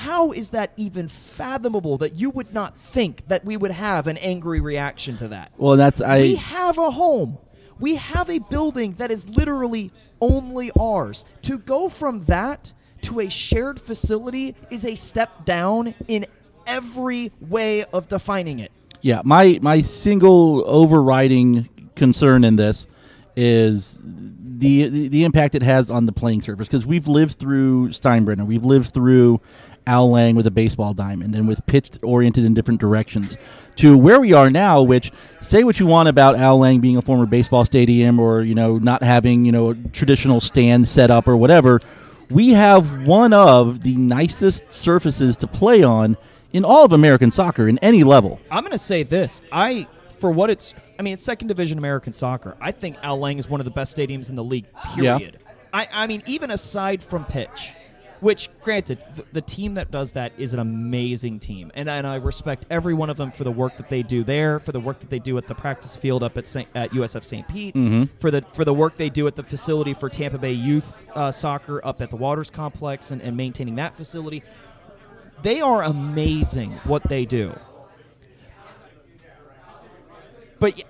How is that even fathomable that you would not think that we would have an angry reaction to that? Well, We have a home. We have a building that is literally only ours. To go from that to a shared facility is a step down in every way of defining it. Yeah, my single overriding concern in this is the impact it has on the playing surface, because we've lived through Steinbrenner, we've lived through Al Lang with a baseball diamond and with pitch oriented in different directions, to where we are now, which, say what you want about Al Lang being a former baseball stadium or, not having, a traditional stand set up or whatever, we have one of the nicest surfaces to play on in all of American soccer, in any level. I'm going to say this. It's second division American soccer. I think Al Lang is one of the best stadiums in the league, period. Yeah. Even aside from pitch, which, granted, the team that does that is an amazing team. And I respect every one of them for the work that they do there, for the work that they do at the practice field up at USF St. Pete, for the work they do at the facility for Tampa Bay youth soccer up at the Waters Complex and maintaining that facility. They are amazing what they do. But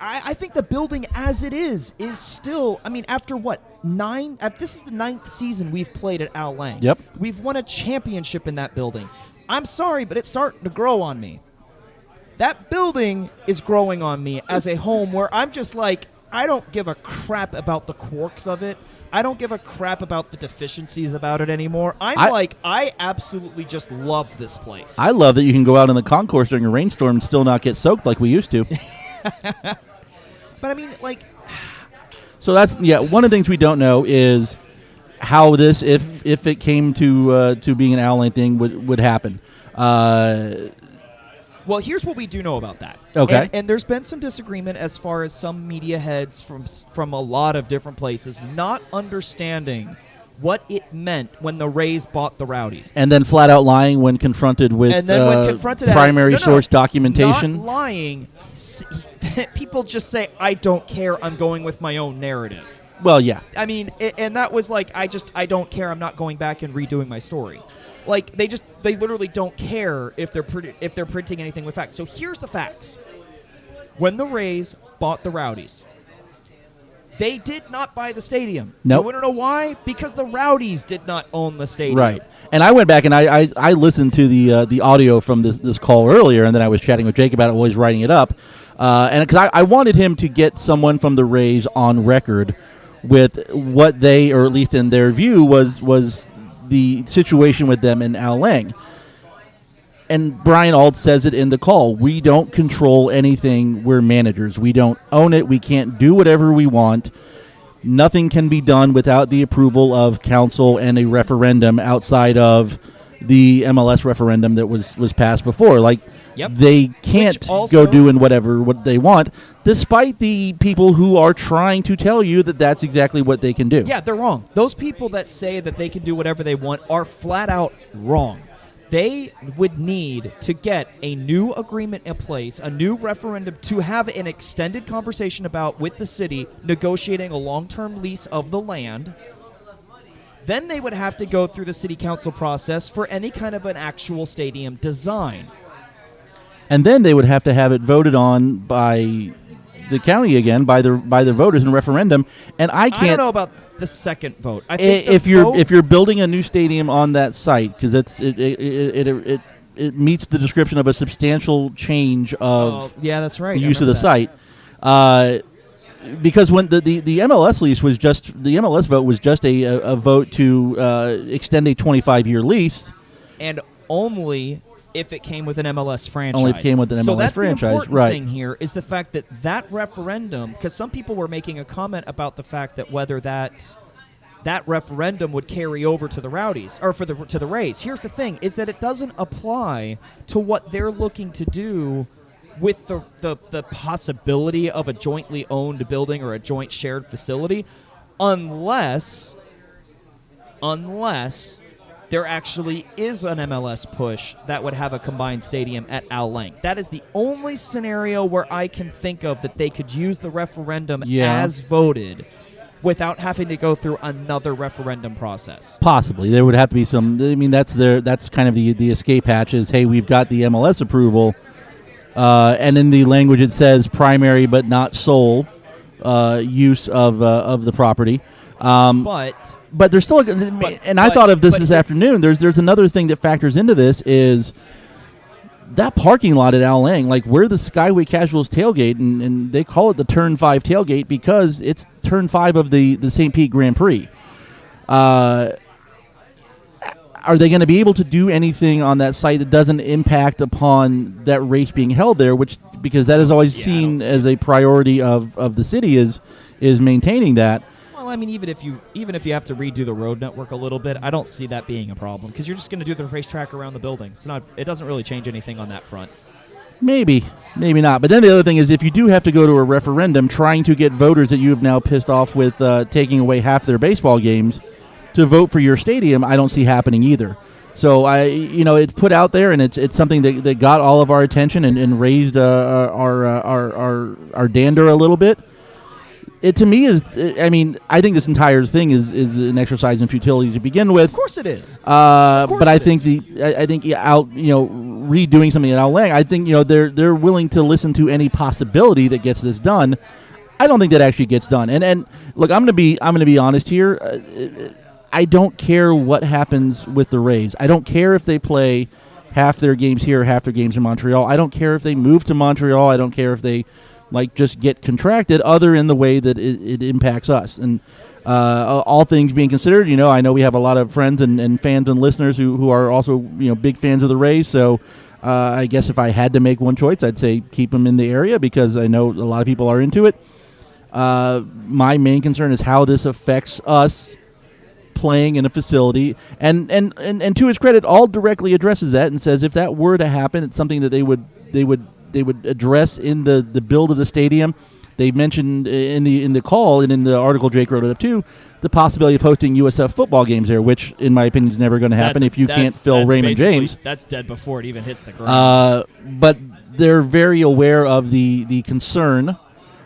I think the building as it is still, after what, this is the 9th season we've played at Al Lang. Yep. We've won a championship in that building. I'm sorry, but it's starting to grow on me. That building is growing on me as a home where I'm just like, I don't give a crap about the quirks of it. I don't give a crap about the deficiencies about it anymore. I absolutely just love this place. I love that you can go out in the concourse during a rainstorm and still not get soaked like we used to. But So that's, one of the things we don't know is how this, if it came to being an Al Lang thing, would happen. Well, here's what we do know about that. Okay. And there's been some disagreement as far as some media heads from a lot of different places not understanding what it meant when the Rays bought the Rowdies. And then flat out lying when confronted with primary source documentation. Not lying. People just say, I don't care, I'm going with my own narrative. Well, yeah. And that was like, I don't care, I'm not going back and redoing my story. Like, they literally don't care if they're printing anything with facts. So here's the facts. When the Rays bought the Rowdies, they did not buy the stadium. Nope. Do you want to know why? Because the Rowdies did not own the stadium. Right. And I went back and I listened to the audio from this call earlier, and then I was chatting with Jake about it while he's writing it up. And because I wanted him to get someone from the Rays on record with what they, or at least in their view, was the situation with them in Al Lang. And Brian Auld says it in the call. We don't control anything. We're managers. We don't own it. We can't do whatever we want. Nothing can be done without the approval of council and a referendum outside of the MLS referendum that was passed before. Like, yep. They can't go doing what they want, despite the people who are trying to tell you that that's exactly what they can do. Yeah, they're wrong. Those people that say that they can do whatever they want are flat out wrong. They would need to get a new agreement in place, a new referendum to have an extended conversation about with the city negotiating a long-term lease of the land. Then they would have to go through the city council process for any kind of an actual stadium design. And then they would have to have it voted on by the county again, by the voters in a referendum. And I can't. I don't know about. the second vote. I think if you're building a new stadium on that site, because it meets the description of a substantial change of that's right. the use of the site. Because when the MLS lease was just the MLS vote was just a vote to extend a 25-year lease, and only if it came with an MLS franchise. Only if it came with an MLS franchise, the important right? Thing here is the fact that referendum, because some people were making a comment about the fact that whether that referendum would carry over to the Rowdies or to the Rays. Here's the thing: is that it doesn't apply to what they're looking to do with the possibility of a jointly owned building or a joint shared facility, unless there actually is an MLS push that would have a combined stadium at Al Lang. That is the only scenario where I can think of that they could use the referendum as voted without having to go through another referendum process. Possibly. There would have to be some... I mean, that's kind of the escape hatch is, hey, we've got the MLS approval, and in the language it says primary but not sole use of the property. But there's still, I thought of this afternoon. There's another thing that factors into this is that parking lot at Al Lang, like where the Skyway Casuals tailgate, and they call it the Turn 5 tailgate because it's Turn 5 of the St. Pete Grand Prix. Are they going to be able to do anything on that site that doesn't impact upon that race being held there? Because that is always seen as a priority of the city is maintaining that. Well, I mean, even if you have to redo the road network a little bit, I don't see that being a problem because you're just going to do the racetrack around the building. It doesn't really change anything on that front. Maybe not. But then the other thing is if you do have to go to a referendum trying to get voters that you have now pissed off with taking away half their baseball games to vote for your stadium, I don't see happening either. So it's put out there, and it's something that got all of our attention and raised our dander a little bit. It to me is, I mean, I think this entire thing is an exercise in futility to begin with. Of course it is. But I think redoing something at Al Lang, I think they're willing to listen to any possibility that gets this done. I don't think that actually gets done. And look, I'm gonna be honest here. I don't care what happens with the Rays. I don't care if they play half their games here, half their games in Montreal. I don't care if they move to Montreal. I don't care if they just get contracted, other in the way that it impacts us. And all things being considered, I know we have a lot of friends and fans and listeners who are also big fans of the Rays. So I guess if I had to make one choice, I'd say keep them in the area because I know a lot of people are into it. My main concern is how this affects us playing in a facility, and to his credit, all directly addresses that and says if that were to happen, it's something that they would address in the build of the stadium. They mentioned in the call and in the article Jake wrote it up too, the possibility of hosting USF football games there, which in my opinion is never going to happen if you can't fill Raymond James. That's dead before it even hits the ground. But they're very aware of the concern,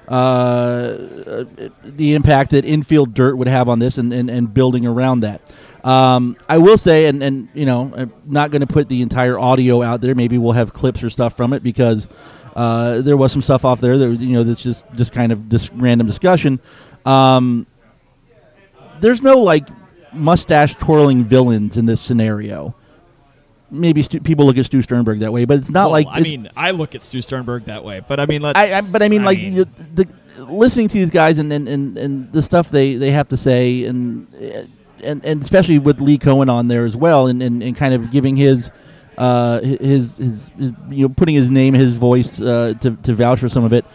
the impact that infield dirt would have on this and building around that. I will say, and I'm not going to put the entire audio out there. Maybe we'll have clips or stuff from it because there was some stuff off there that that's just kind of this random discussion. There's no mustache twirling villains in this scenario. Maybe people look at Stu Sternberg that way, but it's not I look at Stu Sternberg that way, but I mean, listening to these guys and the stuff they have to say and especially with Lee Cohen on there as well, and kind of giving his putting his name, his voice to vouch for some of it.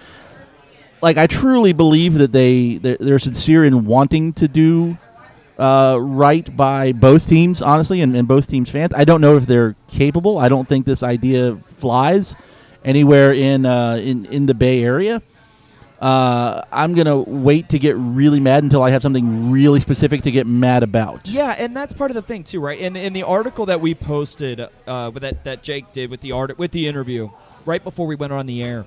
I truly believe that they're sincere in wanting to do right by both teams, honestly, and both teams' fans. I don't know if they're capable. I don't think this idea flies anywhere in the Bay Area. I'm going to wait to get really mad until I have something really specific to get mad about. Yeah, and that's part of the thing, too, right? In the article that we posted, that Jake did with the interview, right before we went on the air,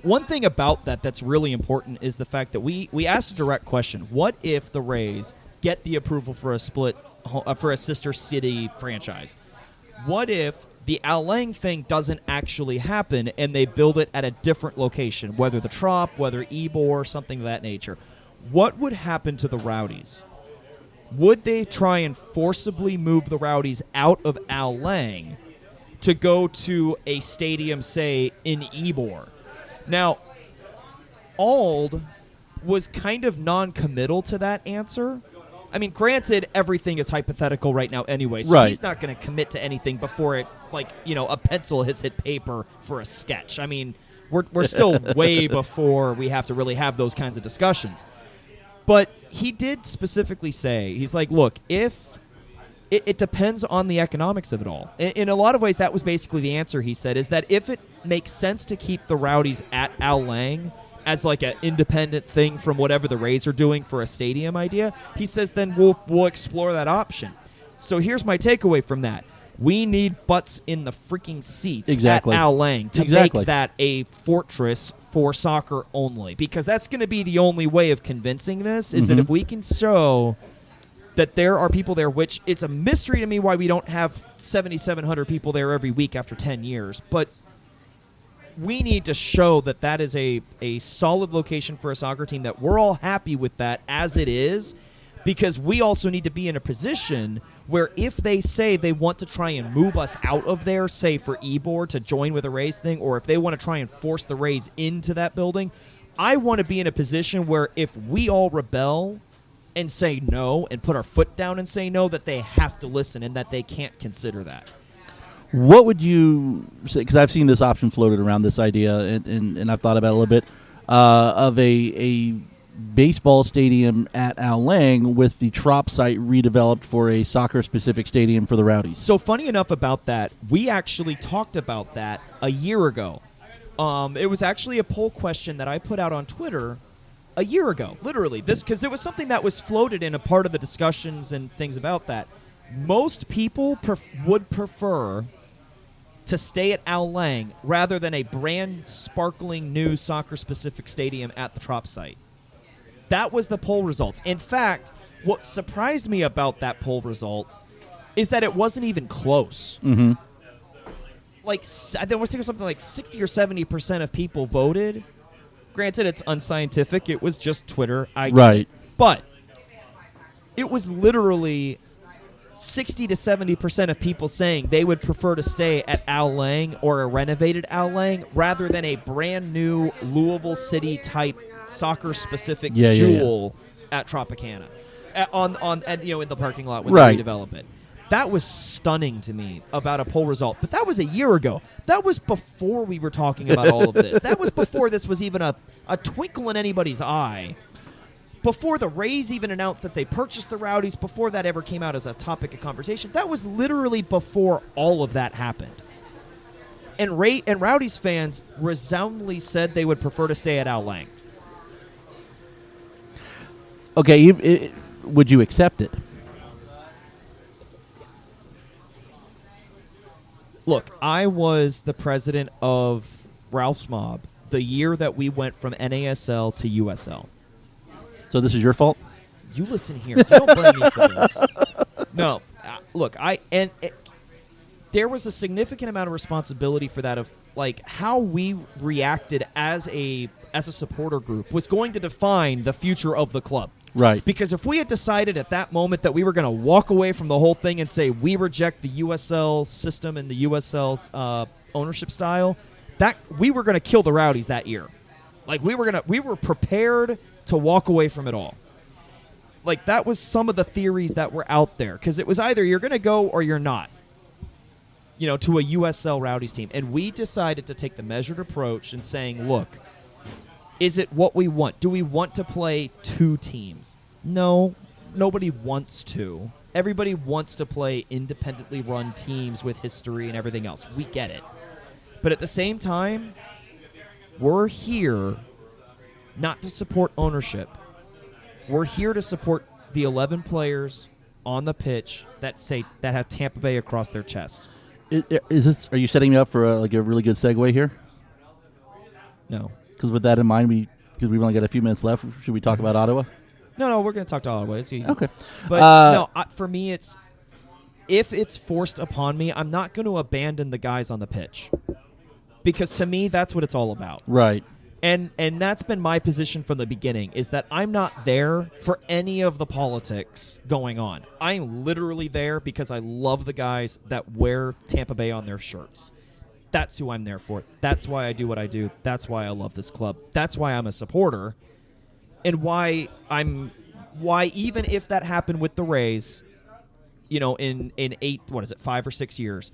one thing about that's really important is the fact that we asked a direct question. What if the Rays get the approval for a split, for a sister city franchise? What if the Al Lang thing doesn't actually happen and they build it at a different location, whether the Trop, whether Ybor, something of that nature? What would happen to the Rowdies? would they try and forcibly move the Rowdies out of Al Lang to go to a stadium, say, in Ybor? Now, Ald was kind of non-committal to that answer. I mean, granted, everything is hypothetical right now anyway, so he's not going to commit to anything before it, a pencil has hit paper for a sketch. I mean, we're still way before we have to really have those kinds of discussions. But he did specifically say, he's like, look, if it depends on the economics of it all. In a lot of ways, that was basically the answer, he said, is that if it makes sense to keep the Rowdies at Al Lang as like an independent thing from whatever the Rays are doing for a stadium idea, he says then we'll explore that option. So here's my takeaway from that. We need butts in the freaking seats at Al Lang to make that a fortress for soccer only, because that's going to be the only way of convincing this, is that if we can show that there are people there, which it's a mystery to me why we don't have 7,700 people there every week after 10 years, but we need to show that that is a solid location for a soccer team, that we're all happy with that as it is, because we also need to be in a position where if they say they want to try and move us out of there, say for Ybor to join with a Rays thing, or if they want to try and force the Rays into that building, I want to be in a position where if we all rebel and say no and put our foot down and say no, that they have to listen and that they can't consider that. What would you say, because I've seen this option floated around, this idea, and I've thought about it a little bit, of a baseball stadium at Al Lang with the Trop site redeveloped for a soccer-specific stadium for the Rowdies. So funny enough about that, we actually talked about that a year ago. It was actually a poll question that I put out on Twitter a year ago, literally. This because it was something that was floated in a part of the discussions and things about that. Most people would prefer to stay at Al Lang rather than a brand sparkling new soccer-specific stadium at the Trop site. That was the poll results. In fact, what surprised me about that poll result is that it wasn't even close. Mm-hmm. There was something like 60 or 70% of people voted. Granted, it's unscientific. It was just Twitter. Right. But it was literally 60 to 70% of people saying they would prefer to stay at Al Lang or a renovated Al Lang rather than a brand new Louisville City type soccer specific jewel at Tropicana in the parking lot when they redevelop it. That was stunning to me about a poll result. But that was a year ago. That was before we were talking about all of this. That was before this was even a twinkle in anybody's eye. Before the Rays even announced that they purchased the Rowdies, before that ever came out as a topic of conversation. That was literally before all of that happened. And Rowdies fans resoundingly said they would prefer to stay at Al Lang. Okay, would you accept it? Look, I was the president of Ralph's Mob the year that we went from NASL to USL. So this is your fault? You listen here. You don't blame me for this. No. Look, there was a significant amount of responsibility for that, of like how we reacted as a supporter group was going to define the future of the club. Right. Because if we had decided at that moment that we were going to walk away from the whole thing and say we reject the USL system and the USL ownership style, that we were going to kill the Rowdies that year. Like we were prepared to walk away from it all. Like that was some of the theories that were out there, because it was either you're going to go or you're not, to a USL Rowdies team. And we decided to take the measured approach and saying, look, is it what we want? Do we want to play two teams? No, nobody wants to. Everybody wants to play independently run teams with history and everything else. We get it. But at the same time, we're here not to support ownership. We're here to support the 11 players on the pitch that have Tampa Bay across their chest. Are you setting me up for a really good segue here? No. Because with that in mind, because we've only got a few minutes left, should we talk about Ottawa? No, we're going to talk to Ottawa. It's easy. Okay. But for me, if it's forced upon me, I'm not going to abandon the guys on the pitch. Because to me, that's what it's all about. Right. And that's been my position from the beginning, is that I'm not there for any of the politics going on. I'm literally there because I love the guys that wear Tampa Bay on their shirts. That's who I'm there for. That's why I do what I do. That's why I love this club. That's why I'm a supporter. And why even if that happened with the Rays, in 5 or 6 years,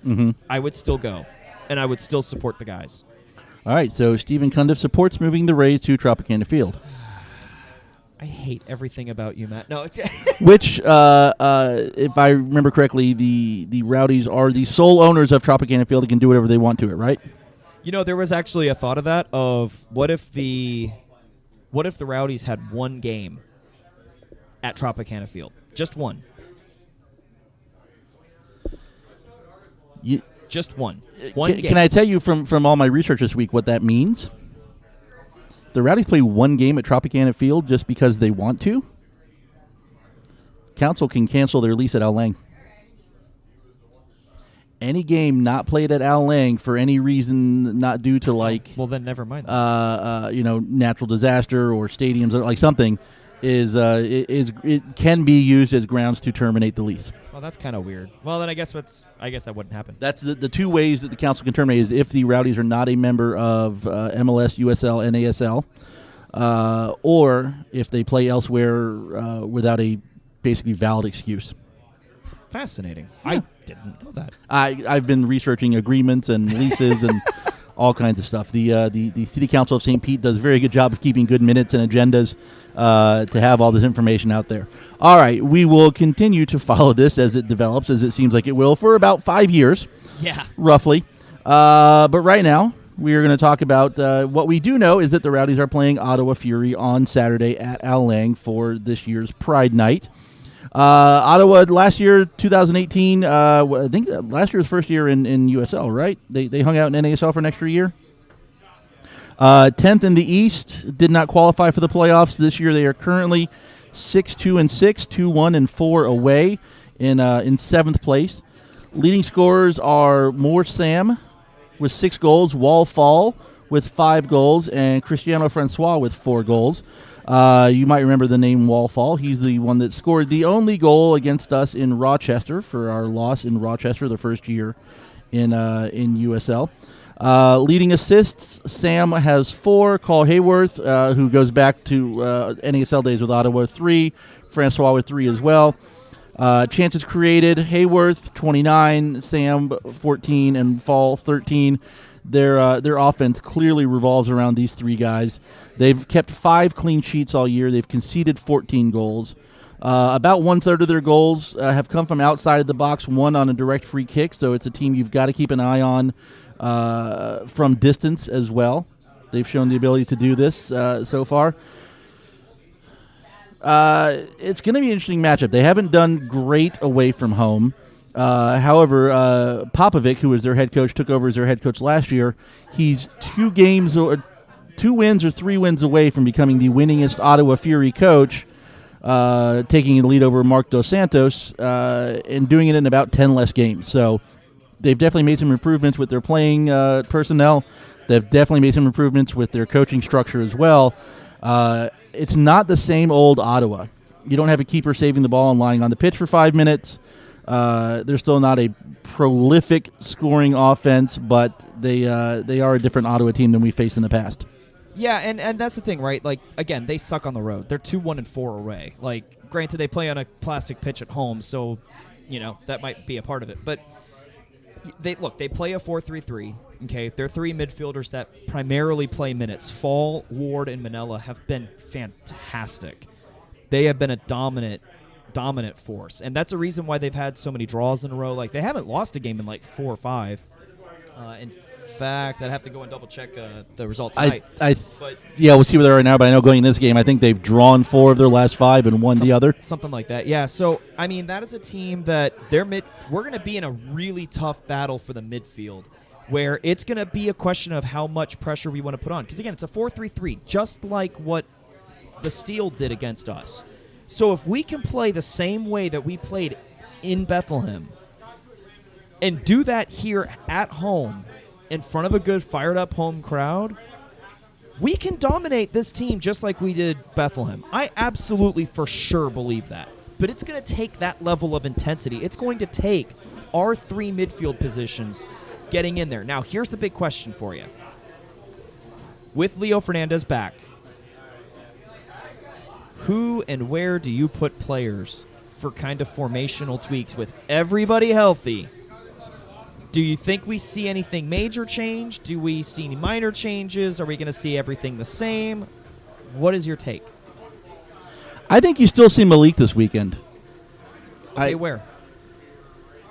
I would still go, and I would still support the guys. All right, so Stephen Cundiff supports moving the Rays to Tropicana Field. I hate everything about you, Matt. No, it's Which, if I remember correctly, the Rowdies are the sole owners of Tropicana Field and can do whatever they want to it, right? There was actually a thought of that, of what if the Rowdies had one game at Tropicana Field? Just one. Just one. Game. Can I tell you from all my research this week what that means? The Rowdies play one game at Tropicana Field just because they want to. Council can cancel their lease at Al Lang. Any game not played at Al Lang for any reason, not due to well, then never mind. Natural disaster or stadiums or something, it can be used as grounds to terminate the lease. Well, that's kind of weird. Well, then I guess that wouldn't happen. That's the two ways that the council can terminate is if the Rowdies are not a member of MLS, USL, NASL, or if they play elsewhere without a basically valid excuse. Fascinating. Yeah. I didn't know that. I've been researching agreements and leases and all kinds of stuff. The City Council of St. Pete does a very good job of keeping good minutes and agendas to have all this information out there. All right, we will continue to follow this as it develops, as it seems like it will, for about 5 years. Yeah. Roughly. But right now, we are going to talk about what we do know is that the Rowdies are playing Ottawa Fury on Saturday at Al Lang for this year's Pride Night. Ottawa last year, 2018, I think last year's first year in USL, right? They hung out in NASL for an extra year. 10th in the East, did not qualify for the playoffs. This year they are currently 6-2-6, 2-1-4 away in 7th place. Leading scorers are Moore Sam with 6 goals, Wall Fall with 5 goals, and Cristiano Francois with 4 goals. You might remember the name Wallfall. He's the one that scored the only goal against us in Rochester for our loss in Rochester the first year in USL. Leading assists, Sam has 4. Carl Hayworth, who goes back to NASL days with Ottawa, 3. Francois with 3 as well. Chances created, Hayworth 29, Sam 14, and Fall 13. Their offense clearly revolves around these 3 guys. They've kept 5 clean sheets all year. They've conceded 14 goals. About 1/3 of their goals have come from outside of the box, 1 on a direct free kick, so it's a team you've got to keep an eye on from distance as well. They've shown the ability to do this so far. It's going to be an interesting matchup. They haven't done great away from home. However, Popovic, who was their head coach, took over as their head coach last year. He's 2 wins or 3 wins away from becoming the winningest Ottawa Fury coach, taking the lead over Mark Dos Santos and doing it in about 10 less games. So they've definitely made some improvements with their playing personnel. They've definitely made some improvements with their coaching structure as well. It's not the same old Ottawa. You don't have a keeper saving the ball and lying on the pitch for 5 minutes. They're still not a prolific scoring offense, but they are a different Ottawa team than we faced in the past. Yeah, and that's the thing, right? Again, they suck on the road. They're 2-1-4 away. Granted, they play on a plastic pitch at home, so that might be a part of it. But they play a 4-3-3. Okay, they're 3 midfielders that primarily play minutes. Fall, Ward, and Manella have been fantastic. They have been a dominant force, and that's a reason why they've had so many draws in a row. They haven't lost a game in 4 or 5. In fact, I'd have to go and double check the results tonight. We'll see where they are right now, but I know going in this game, I think they've drawn 4 of their last 5 and won the other. Something like that, yeah. So, that is a team that we're going to be in a really tough battle for the midfield, where it's going to be a question of how much pressure we want to put on. Because, again, it's a 4-3-3, just like what the Steel did against us. So if we can play the same way that we played in Bethlehem and do that here at home in front of a good fired-up home crowd, We can dominate this team just like we did Bethlehem. I absolutely for sure believe that. But it's going to take that level of intensity. It's going to take our 3 midfield positions getting in there. Now, here's the big question for you. With Leo Fernandez back, who and where do you put players for kind of formational tweaks with everybody healthy? Do you think we see anything major change? Do we see any minor changes? Are we going to see everything the same? What is your take? I think you still see Malik this weekend. Okay, where?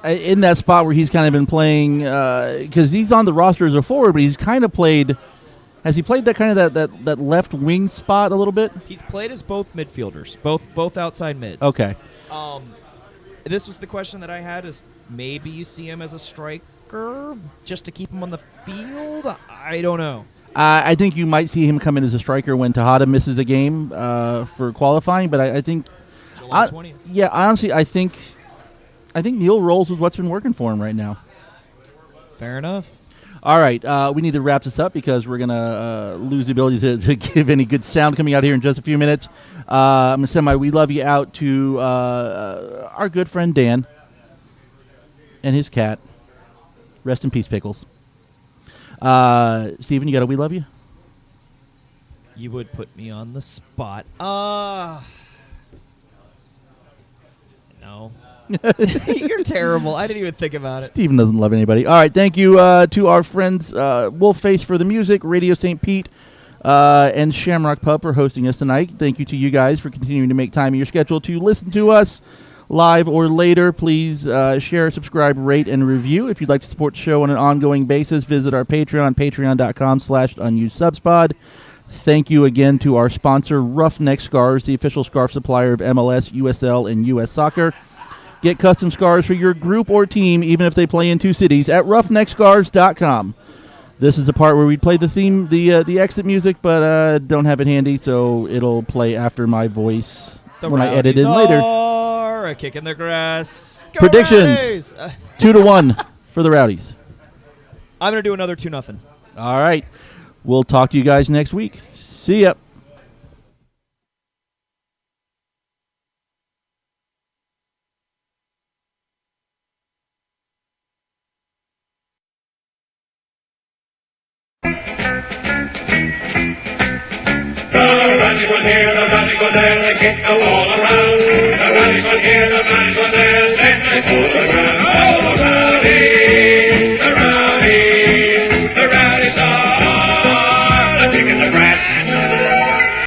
In that spot where he's kind of been playing, because he's on the roster as a forward, but he's kind of played. Has he played that kind of that left wing spot a little bit? He's played as both midfielders, both outside mids. Okay. This was the question that I had: is maybe you see him as a striker just to keep him on the field? I don't know. I think you might see him come in as a striker when Tejada misses a game for qualifying, but I think July 20th. Yeah, honestly, I think Neil rolls with what's been working for him right now. Fair enough. All right, we need to wrap this up because we're going to lose the ability to give any good sound coming out here in just a few minutes. I'm going to send my We Love You out to our good friend Dan and his cat. Rest in peace, Pickles. Steven, you got a We Love You? You would put me on the spot. No. You're terrible. I didn't even think about it. Steven doesn't love anybody. All right, thank you to our friends Wolfface for the music, Radio St. Pete, and Shamrock Pub for hosting us tonight. Thank you to you guys for continuing to make time in your schedule to listen to us live or later. Please share, subscribe, rate, and review. If you'd like to support the show on an ongoing basis, visit our Patreon, patreon.com/unusedsubspod. Thank you again to our sponsor, Roughneck Scarves, the official scarf supplier of MLS, USL, and US Soccer. Get custom scarves for your group or team, even if they play in 2 cities, at roughneckscarves.com. This is the part where we play the theme, the exit music, but don't have it handy, so it'll play after my voice when I edit in later. A kick in the grass. Go Predictions: 2-1 for the Rowdies. I'm going to do another 2-0. All right. We'll talk to you guys next week. See ya. The Rowdies were here, the Rowdies were there, they kicked the wall around. The Rowdies were here, the Rowdies